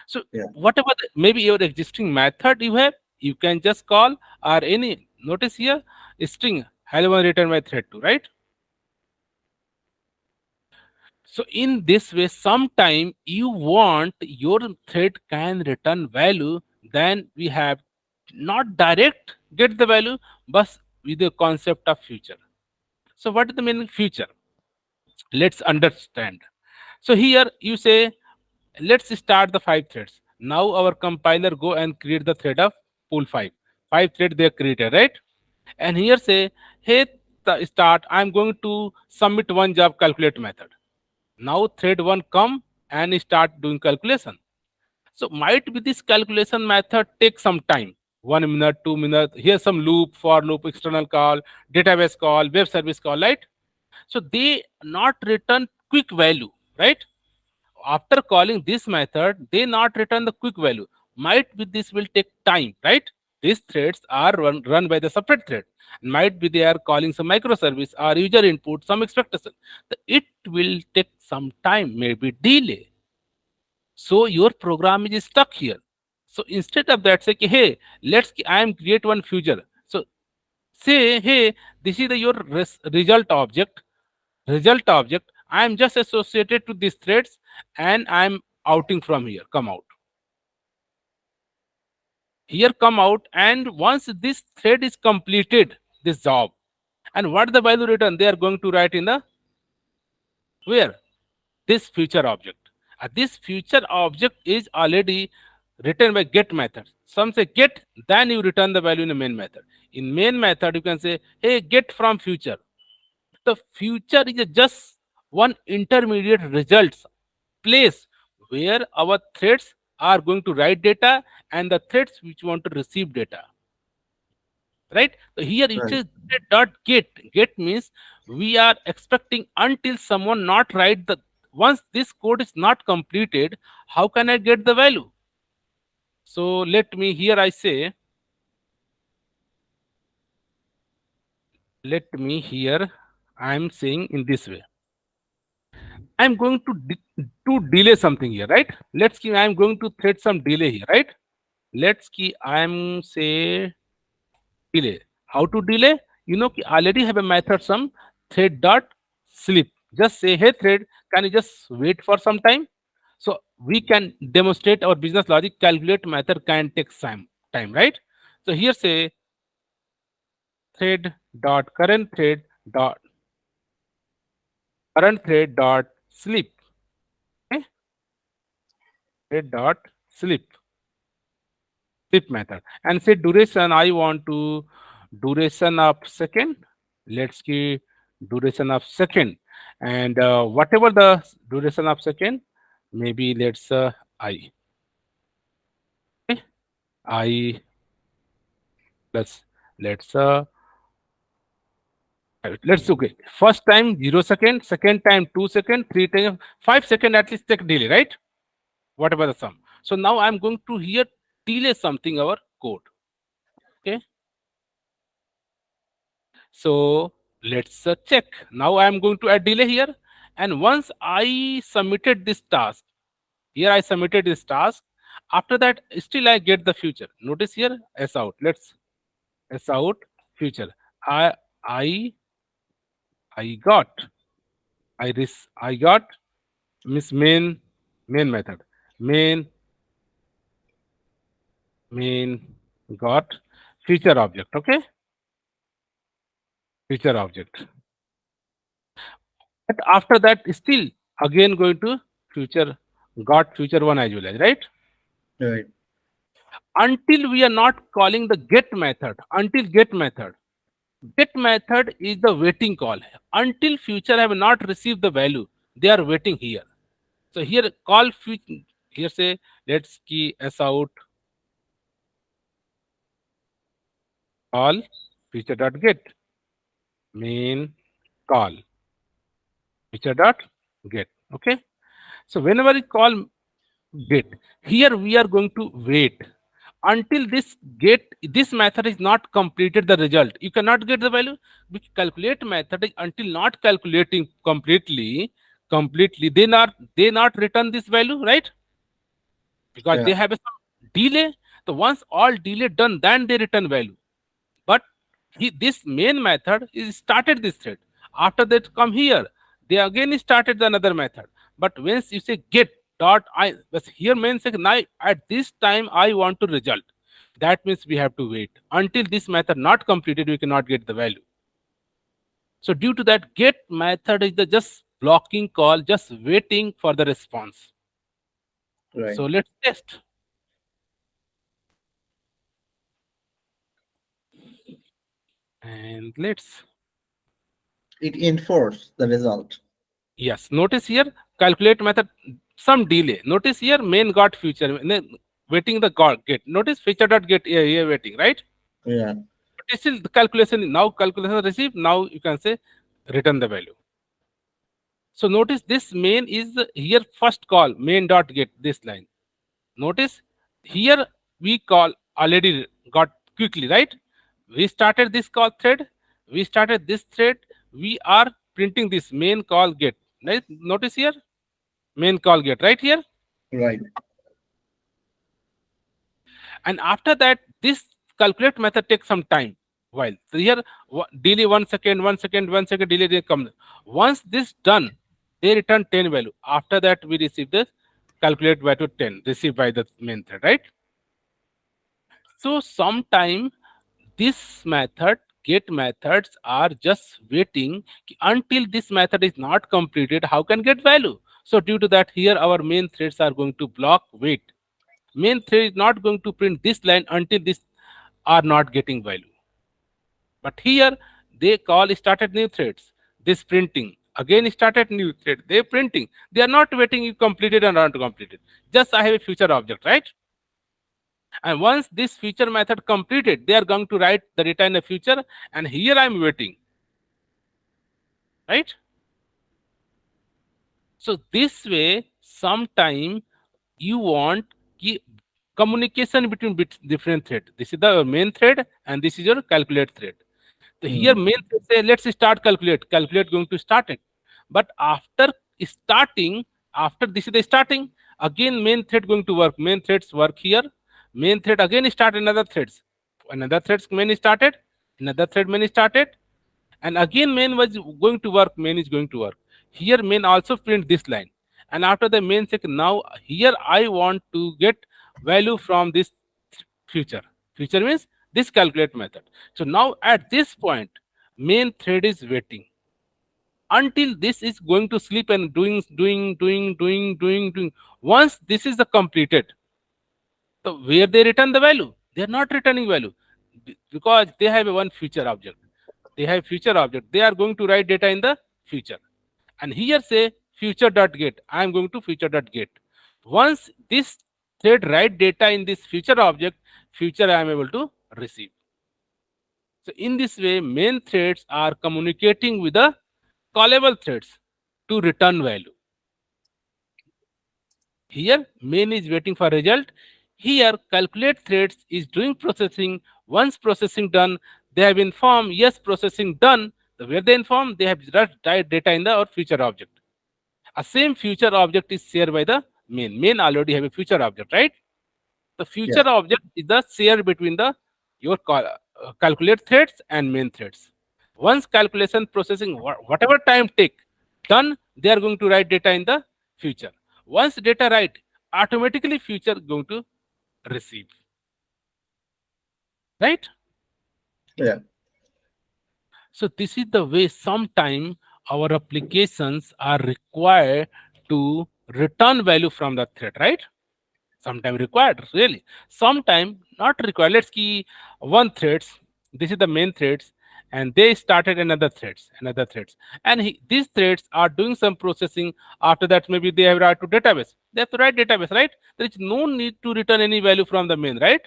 So Yeah. whatever maybe your existing method you have, you can just call or any. Notice here string hello one return by thread 2, right? So in this way, sometime you want your thread can return value, then we have not direct get the value, but with the concept of future. So what is the meaning future? Let's understand. So here you say, let's start the 5 threads. Now our compiler go and create the thread of pool 5. 5 thread they created, right? And here say, hey, start, I'm going to submit one job calculate method. Now thread 1 come and start doing calculation. So might be this calculation method take some time. 1 minute, 2 minutes. Here some loop, for loop, external call, database call, web service call, right? So they not return quick value, right? After calling this method, they not return the quick value. Might be this will take time, right? These threads are run by the separate thread. Might be they are calling some microservice or user input, some expectation. It will take some time, maybe delay. So your program is stuck here. So instead of that, say, hey, I am create one future. So say, hey, this is your result object. I am just associated to these threads and I am outing from here. Come out. Here come out, and once this thread is completed, this job, and what the value return they are going to write in the where this future object. This future object is already written by get method. Some say get, then you return the value in the main method. In main method, you can say, hey, get from future. The future is just one intermediate results place where our threads are going to write data and the threads which want to receive data, right? So here it Right. is dot get. Get means we are expecting until someone not write the once this code is not completed, how can I get the value? So let me here I say, let me here I am saying in this way. I'm going to to delay something here, right? Let's keep I'm going to thread some delay here, right? Let's keep I'm say delay. How to delay? You know, already have a method some thread dot sleep. Just say, hey thread, can you just wait for some time? So we can demonstrate our business logic. Calculate method can take time, right? So here say thread dot current thread dot sleep. Okay? thread dot sleep method, and say duration. I want to duration of second. Let's give duration of second, and whatever the duration of second, maybe let's I. Okay? I plus let's let's okay. First time 0 second, second time 2 second, three time 5 second at least take delay, right? Whatever the sum. So now I'm going to here delay something our code. Okay. So let's check. Now I am going to add delay here. And once I submitted this task, here I submitted this task. After that, still I get the future. Notice here S out. Let's S out future. I I I got I got miss main method. Main main got future object. Okay, future object. But after that, still again going to future got future one as well as right. Right. Until we are not calling the get method. Until get method is the waiting call. Until future have not received the value, they are waiting here. So here call future. Here say let's key s out call future dot get main call future dot get. Okay. So whenever we call get, here we are going to wait until this method is not completed the result. You cannot get the value. Which calculate method is until not calculating completely they not return this value, right? Because Yeah. they have a some delay. So once all delay done, then they return value. But this main method is started this thread. After that come here, they again started another method. But once you say get dot I, but here main say now at this time I want to result. That means we have to wait until this method not completed. We cannot get the value. So due to that, get method is the just blocking call, just waiting for the response. Right. So let's test. And let's It enforces the result. yes, notice here calculate method some delay. Notice here main got future waiting the got get. Notice feature dot get here waiting, right? Yeah. But still the calculation now calculation receive. Now you can say return the value. So notice this main is here first call main dot get this line. Notice here we call already got quickly, right? We started this call thread. We started this thread. We are printing this main call get. Right? Notice here main call get right here. Right. And after that, this calculate method takes some time. While so here delay 1 second, 1 second, 1 second delay they come. Once this done, they return 10 value. After that, we receive the calculate value 10 received by the main thread, right? So sometime this method get methods are just waiting until this method is not completed. How can get value? So due to that, here our main threads are going to block wait. Main thread is not going to print this line until this are not getting value. But here they call started new threads. This printing again started new thread. They printing. They are not waiting you completed or not completed. Just I have a future object, right? And once this future method completed, they are going to write the data in the future. And here I'm waiting, right? So this way, sometime you want communication between different thread. This is the main thread and this is your calculate thread. So here Mm. main thread say let's start calculate. Calculate going to start it. But after starting, after this is the starting, again main thread going to work. Main threads work here. Main thread again start another threads. Another threads main started. Another thread main started. And again main was going to work. Main is going to work. Here main also print this line. And after the main second, now here I want to get value from this future. Future means this calculate method. So now at this point, main thread is waiting. until this is going to sleep and doing. Once this is the completed, so where they return the value? They are not returning value because they have a one future object. They have future object. They are going to write data in the future. And here say future.get. I am going to future.get. Once this thread write data in this future object, future I am able to receive. So in this way, main threads are communicating with the callable threads to return value. Here main is waiting for result. Here calculate threads is doing processing. Once processing done, they have informed yes processing done. So where they inform, they have write data in the or future object. A same future object is shared by the main. Main already have a future object, right? The future Yeah. object is the share between the your calculate threads and main threads. Once calculation processing whatever time take done, they are going to write data in the future. Once data write, automatically future going to receive, right? Yeah. So this is the way sometime our applications are required to return value from the thread, right? Sometime required, really. Sometime not required. Let's key one threads. This is the main threads, and they started another threads, and these threads are doing some processing. After that, maybe they have write to database. They have to write database, right? There is no need to return any value from the main, right?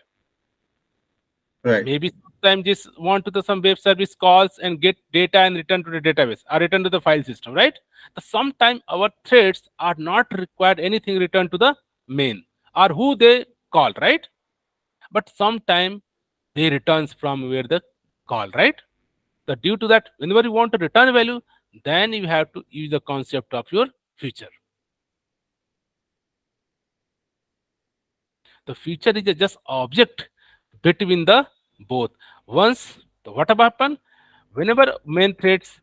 Right. Maybe sometimes just want to the some web service calls and get data and return to the database or return to the file system, right? The sometime our threads are not required anything return to the main or who they call, right? But sometime they returns from where the call, right? So due to that, whenever you want to return value, then you have to use the concept of your future. The future is a just object between the both. Once what happen? Whenever main threads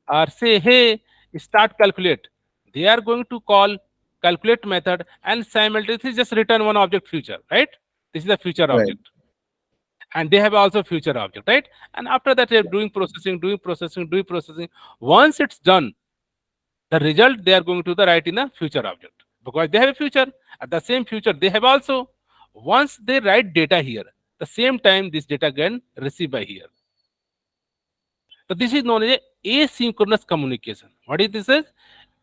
are say, hey, start calculate, they are going to call calculate method and simultaneously just return one object future, right? This is the future Right. object. And they have also future object, right? And after that, they're doing processing. Once it's done, the result they are going to the write in a future object because they have a future. At the same future, they have also. Once they write data here, the same time this data can receive by here. So this is known as asynchronous communication. What is this?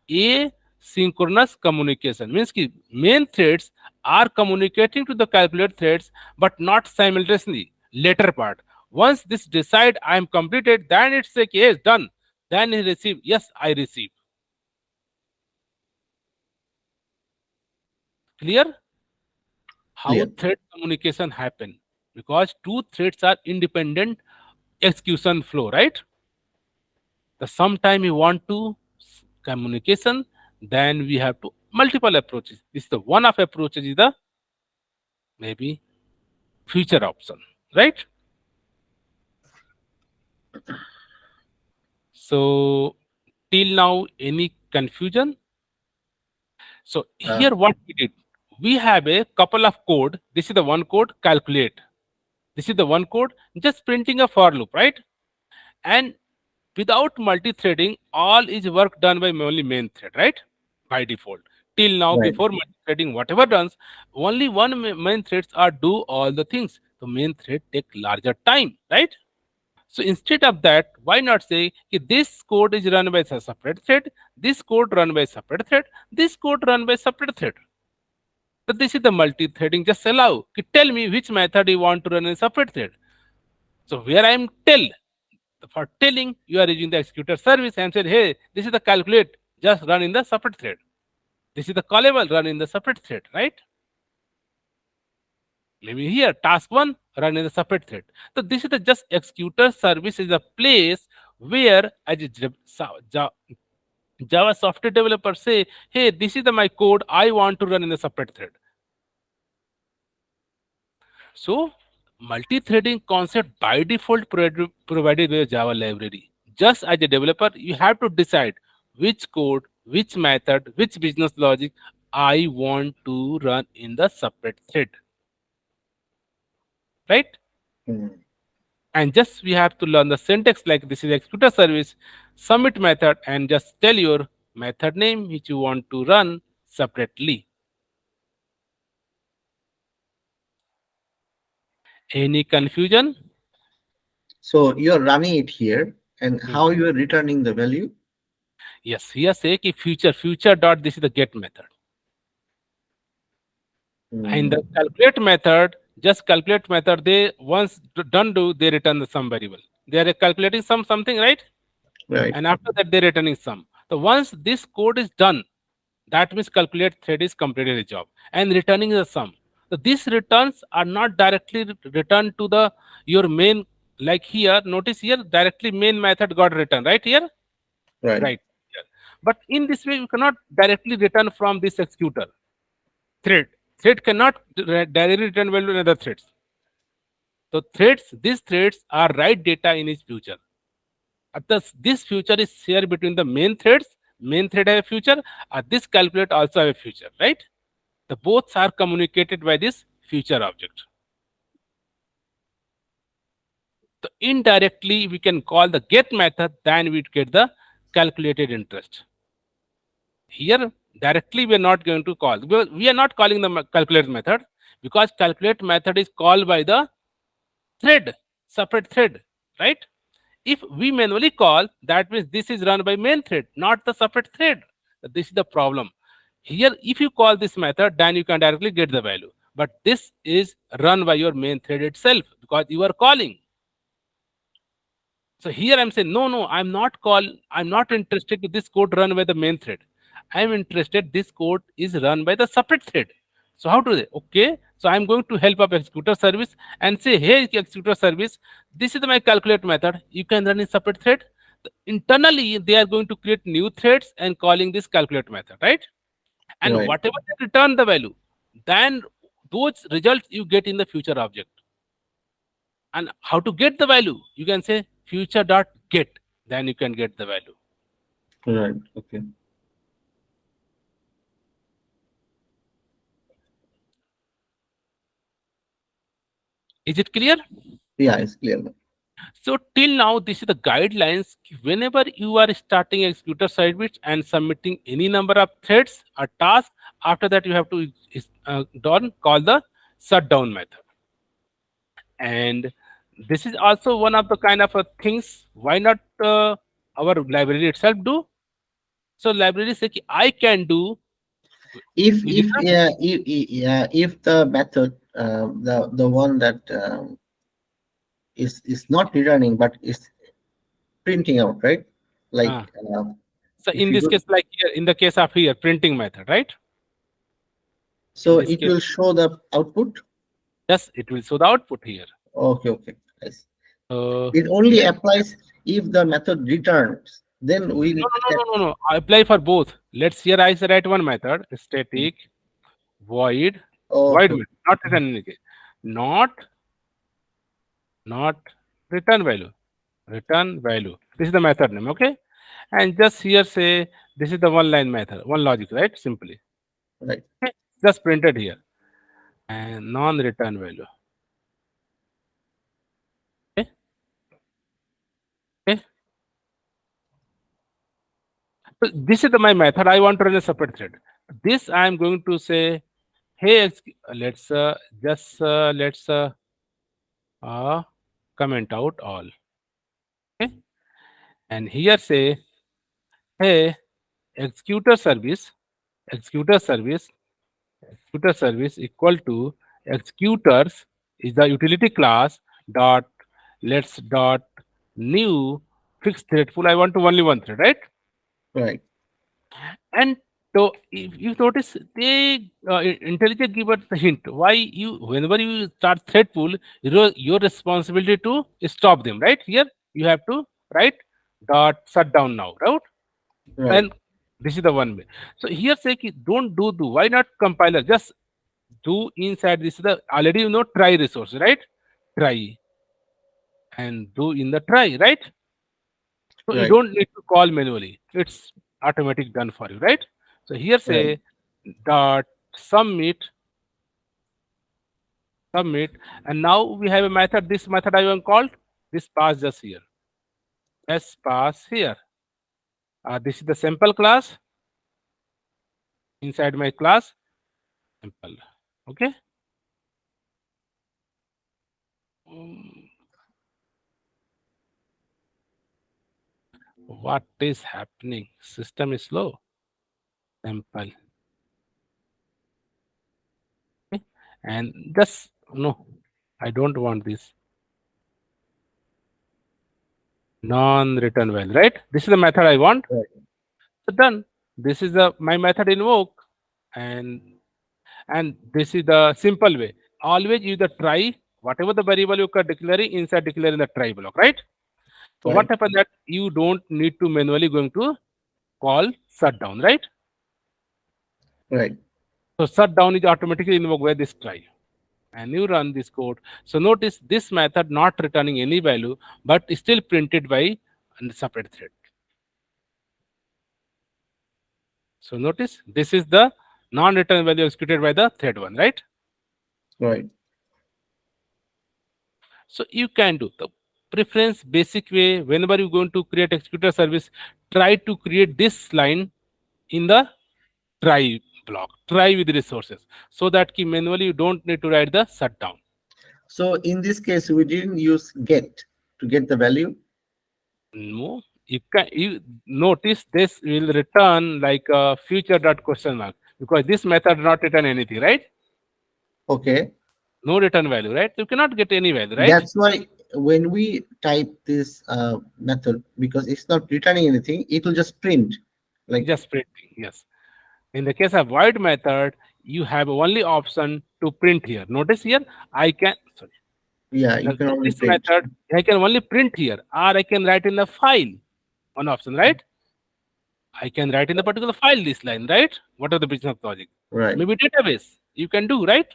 Asynchronous communication means ki main threads are communicating to the calculate threads, but not simultaneously. Later part. Once this decide I am completed, then it's like yes done. Then he receive yes I receive. Clear? How Clear. thread communication happen? Because two threads are independent execution flow, right? The sometime you want to communication, then we have to multiple approaches. This is the one of approaches is the maybe future option, right? So till now any confusion? So Uh, here what we did, we have a couple of code. This is the one code calculate. This is the one code just printing a for loop, right? And without multi-threading, all is work done by only main thread, right? By default. Till now, right. before multi-threading, whatever done, only one main threads are do all the things. The main thread take larger time, right? So instead of that, why not say कि this code is run by a separate thread, this code run by separate thread, this code run by separate thread. So this is the multi-threading. Just allow. कि tell me which method you want to run in separate thread. So where I am tell, for telling, you are using the executor service and said, hey, this is the calculate, just run in the separate thread. This is the callable, run in the separate thread, right? Maybe here, task one, run in the separate thread. So this is the just executor service is a place where as a Java software developer say, hey, this is my code, I want to run in the separate thread. So multi-threading concept by default provided by Java library. Just as a developer, you have to decide which code, which method, which business logic I want to run in the separate thread. Right? Mm. And just we have to learn the syntax like this is executor service, submit method, and just tell your method name which you want to run separately. Any confusion? So you're running it here, and how Mhm. you are returning the value? Yes, here say ki future dot this is the get method. In the Hmm. calculate method, just calculate method, they once done do they return the sum variable. They are calculating something, right? Right, And after that they're returning sum. So once this code is done, that means calculate thread is completed a job and returning the sum. So these returns are not directly returned to the your main, like here. Notice here directly main method got returned right here, right, right here. But in this way, you cannot directly return from this executor thread. Thread cannot directly return value in other threads. So these threads are write data in its future. This future is shared between the main threads. Main thread have a future. This calculate also have a future, right? The both are communicated by this future object. So indirectly, we can call the get method, then we get the calculated interest. Here, directly we are not going to call. We are not calling the calculate method because calculate method is called by the thread, separate thread, right? If we manually call, that means this is run by main thread, not the separate thread. This is the problem. Here, if you call this method, then you can directly get the value. But this is run by your main thread itself because you are calling. So here I'm saying, no, I'm not interested in this code run by the main thread. I'm interested this code is run by the separate thread. So how do they? Okay, so I'm going to help up executor service and say, hey, executor service, this is my calculate method. You can run in separate thread. Internally, they are going to create new threads and calling this calculate method, right? And right, whatever they return the value, then those results you get in the future object. And how to get the value? You can say future dot get, then you can get the value. right. Okay. Is it clear? Yeah, it's clear now. So till now, this is the guidelines. Whenever you are starting executor service and submitting any number of threads or tasks, after that you have to done call the shutdown method. And this is also one of the kind of things. Why not our library itself do? So library say ki, I can do. Is it If yeah, if the method, the one that is not returning but is printing out, right? uh, Like so if in you this do, case, like here, in the case of here, printing method, right? In so this it case, will show the output. yes, it will show the output here. Okay, okay. Nice. So It only here, applies if the method returns. Then we no, need no, no, check. no, no, no. I apply for both. Let's here I write one method, static void, void Okay, method, not return any case. Not, not return value. Return value. This is the method name, okay? And just here say this is the one line method, one logic, right? Simply. right, Okay? Just printed here. And non-return value. Okay. Okay. So this is my method. I want to run a separate thread. This I am going to say, hey, let's let's uh, comment out all. Okay. And here say, hey, executor service, executor service, executor service equal to executors is the utility class dot let's dot new fixed thread pool. I want to only one thread, right? right, And so if you notice, they IntelliJ give us the hint why you whenever you start thread pool, your responsibility to stop them. Right here, you have to write dot shut down now, right? right, And this is the one way. So here say ki, don't do. Why not compiler? Just do inside this is the already try resource, right? Try and do in the try, right? So you right, don't need to call manually. It's automatic done for you, right? So here right, say dot submit, submit, and now we have a method. This method I want called. This pass just here. Let's pass here. This is the sample class. Inside my class, sample. Okay. Mm, What is happening? System is slow. Sample. Okay. And just no, I don't want this non-return value, right? This is the method I want. Right. So done. This is the my method invoke, and this is the simple way. Always use the try, whatever the variable you are declaring inside declaring the try block, right? So what Right. happens that you don't need to manually going to call shutdown, right? Right. So shutdown is automatically invoked by this try. And you run this code. So notice this method not returning any value, but still printed by a separate thread. So notice this is the non-return value executed by the thread one, right? Right. So you can do the preference basic way. Whenever you're going to create executor service, try to create this line in the try block, try with resources, so that manually you don't need to write the shutdown. So in this case, we didn't use get to get the value. No, you notice this will return like a future dot question mark, because this method not return anything, right? Okay. No return value, right? You cannot get any value, right? That's why when we type this method, because it's not returning anything, it will just print. Like, Just printing, yes. In the case of void method, you have only option to print here. Notice here, I can, sorry, yeah, you can in only this print. method, I can only print here, or I can write in the file. One option, right? I can write in the particular file this line, right? What are the business logic? Right. Maybe database. You can do, right?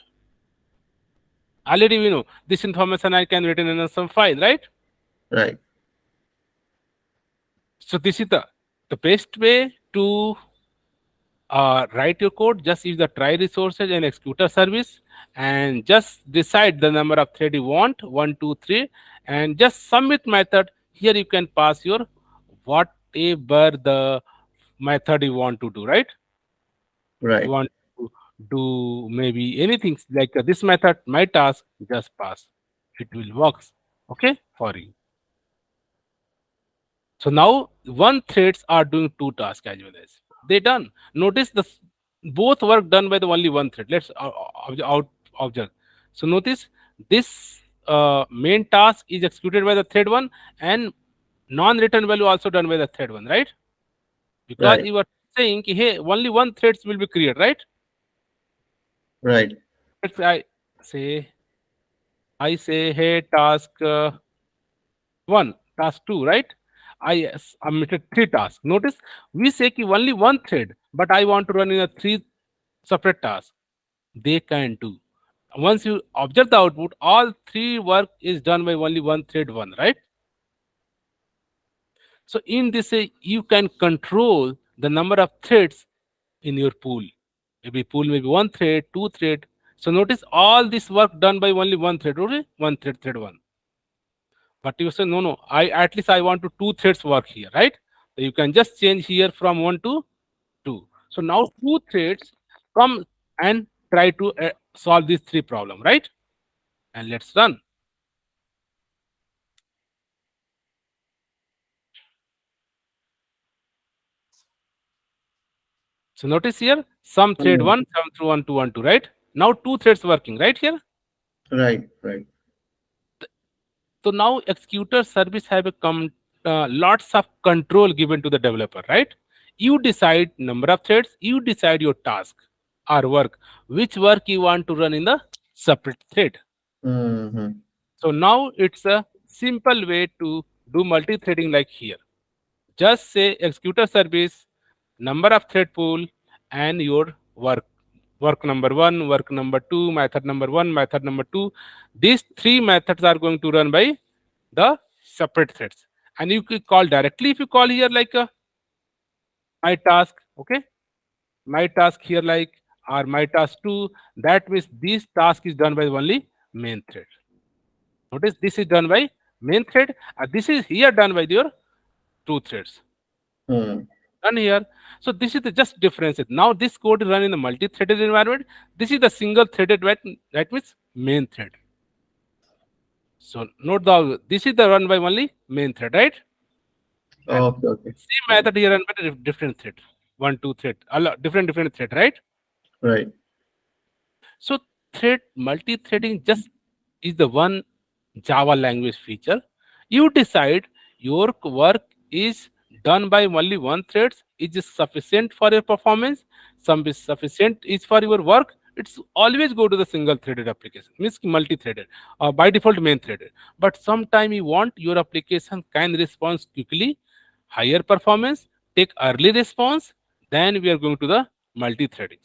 Already we know this information I can written in some file, right? Right. So this is the best way to write your code. Just use the try resources and executor service, and just decide the number of thread you want, 1, 2, 3, and just submit method. Here you can pass your whatever the method you want to do, right? You Right. want to do maybe anything like this method, my task, just pass. It will works, okay, for you. So now one threads are doing two tasks as well as they done. Notice both work done by the only one thread. Let's out observe. So notice this main task is executed by the thread one, and non-return value also done by the thread one, right? Because Right. you are saying, hey, only one threads will be created, right? Right. Let's say I say, hey, task one, task two, right? I submitted three tasks. Notice we say ki only one thread, but I want to run in a three separate tasks. They can do. Once you observe the output, all three work is done by only one thread one, right? So in this way, you can control the number of threads in your pool. Maybe pool maybe one thread, two thread. So notice all this work done by only one thread, okay? One thread, thread one. But you say, no, no, I at least I want to two threads work here, right? So you can just change here from one to two. So now two threads come and try to solve these three problem, right? And let's run. So notice here, some thread Mm. one, some through one, two, one, two, right? Now two threads working, right here. Right. Right. So now executor service have become lots of control given to the developer, right? You decide number of threads, you decide your task or work, which work you want to run in the separate thread. Hmm. So now it's a simple way to do multi-threading like here. Just say executor service, number of thread pool, and your work. Work number one, work number two, method number one, method number two. These three methods are going to run by the separate threads. And you can call directly if you call here like my task, okay? My task here like or my task two. That means this task is done by only main thread. Notice this is done by main thread, and this is here done by your two threads. Hmm. Done here. So this is the just difference. Now this code is run in a multi-threaded environment. This is the single threaded, right? That means main thread. So note the this is the run by only main thread, right? And Okay, okay. same method here run by different thread. One, two thread, a lot different thread, right? Right. So thread multi-threading just is the one Java language feature. You decide your work is done by only one thread. Is it sufficient for your performance? Some is sufficient is for your work. It's always go to the single threaded application, means multi-threaded or by default main threaded. But sometime you want your application can respond quickly, higher performance, take early response. Then we are going to the multi-threading.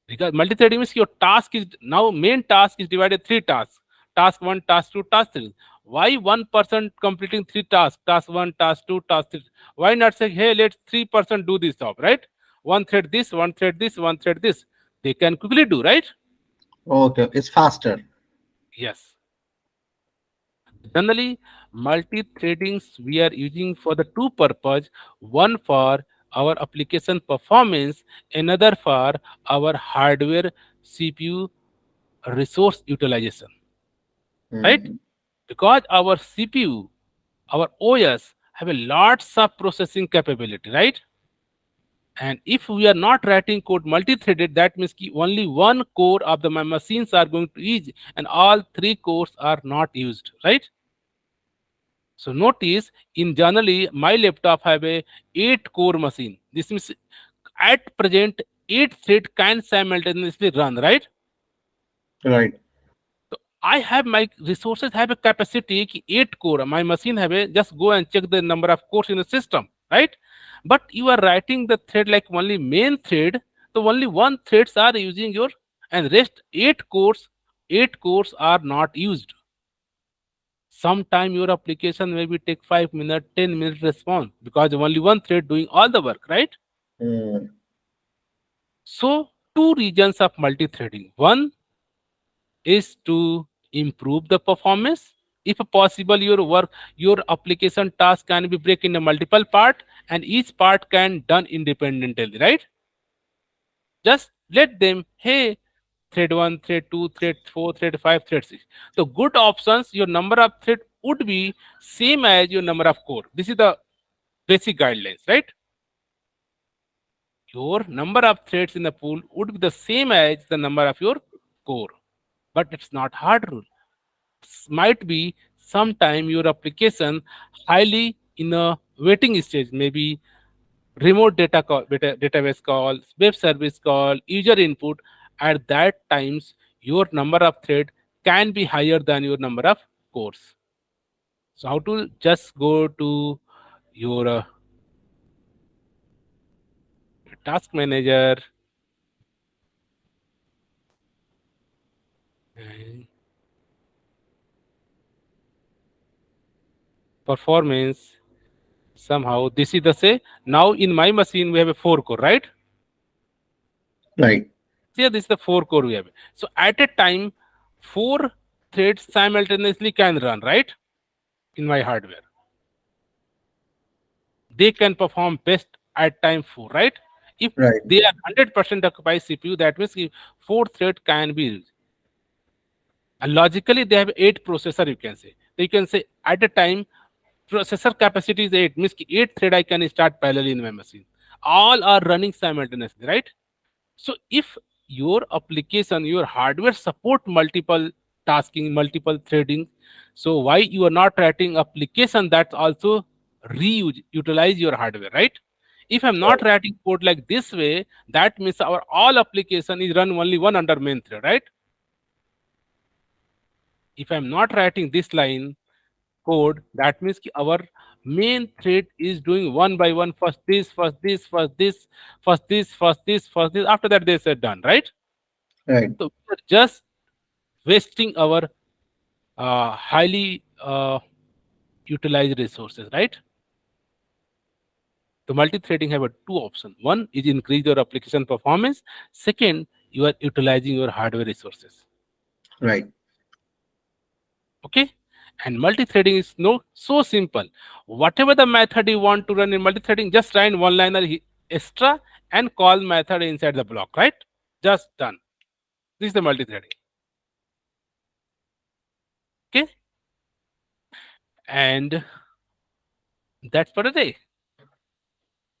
Because multi-threading means your task is now main task is divided three tasks. Task one, task two, task three. Why one person completing three tasks? Task one, task two, task three. Why not say, hey, let 3% do this job, right? One thread this, one thread this, one thread this. They can quickly do, right? Okay, it's faster. Yes. Generally, multi-threadings we are using for the two purpose. One for our application performance, another for our hardware CPU resource utilization, right? Hmm. Because our CPU, our OS have a lots of processing capability, right? And if we are not writing code multi-threaded, that means only one core of the my machines are going to use, and all three cores are not used, right? So notice in generally my laptop have a 8 core machine. This means at present 8 thread can simultaneously run, right? Right. So I have my resources have a capacity ki 8 core. My machine have a just go and check the number of cores in the system, right? But you are writing the thread like only main thread, so only one threads are using your and rest 8 cores are not used. Sometime your application maybe take 5 minutes, 10 minutes response because only one thread doing all the work, right? Hmm. So two regions of multi-threading. One is to improve the performance. If possible, your work, your application task can be break into multiple part, and each part can done independently, right? Just let them, hey, thread 1, thread 2, thread 4, thread 5, thread 6. The good options, your number of thread would be same as your number of core. This is the basic guidelines, right? Your number of threads in the pool would be the same as the number of your core. But it's not hard rule. Might be sometime your application highly in a waiting stage, maybe remote data call, database call, web service call, user input. At that times, your number of thread can be higher than your number of cores. So how to just go to your task manager and performance. Somehow this is the say now in my machine we have a 4 core, right? Right. Here this is the 4 core we have. So at a time, 4 threads simultaneously can run, right? In my hardware, they can perform best at time 4, right? If Right. they are 100% occupy CPU, that means 4 thread can be used. And logically, they have 8 processor. You can say. So you can say at a time, processor capacity is 8. Means 8 thread I can start parallelly in my machine. All are running simultaneously, right? So if your application, your hardware support multiple tasking, multiple threading, so why you are not writing application that also reuse, utilize your hardware, right? If I'm not writing code like this way, that means our all application is run only one under main thread, right? If I'm not writing this line code, that means ki our main thread is doing one by one, first this, first this, first this, first this, first this, first this. After that, they said done, right? Right. So we're just wasting our highly utilized resources, right? The multi-threading have a two options. One is increase your application performance. Second, you are utilizing your hardware resources. Right. Okay, And multi-threading is so simple. Whatever the method you want to run in multi-threading, just write one liner extra and call method inside the block, right? Just done. This is the multi-threading. Okay, and that's for the day.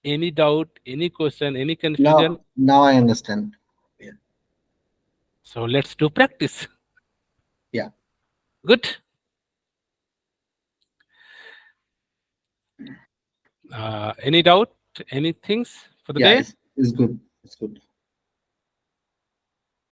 Any doubt, any question, any confusion? Now I understand. Yeah. So let's do practice. Yeah. Good. Any doubt? Any things for the Yeah, day? it's good. It's good.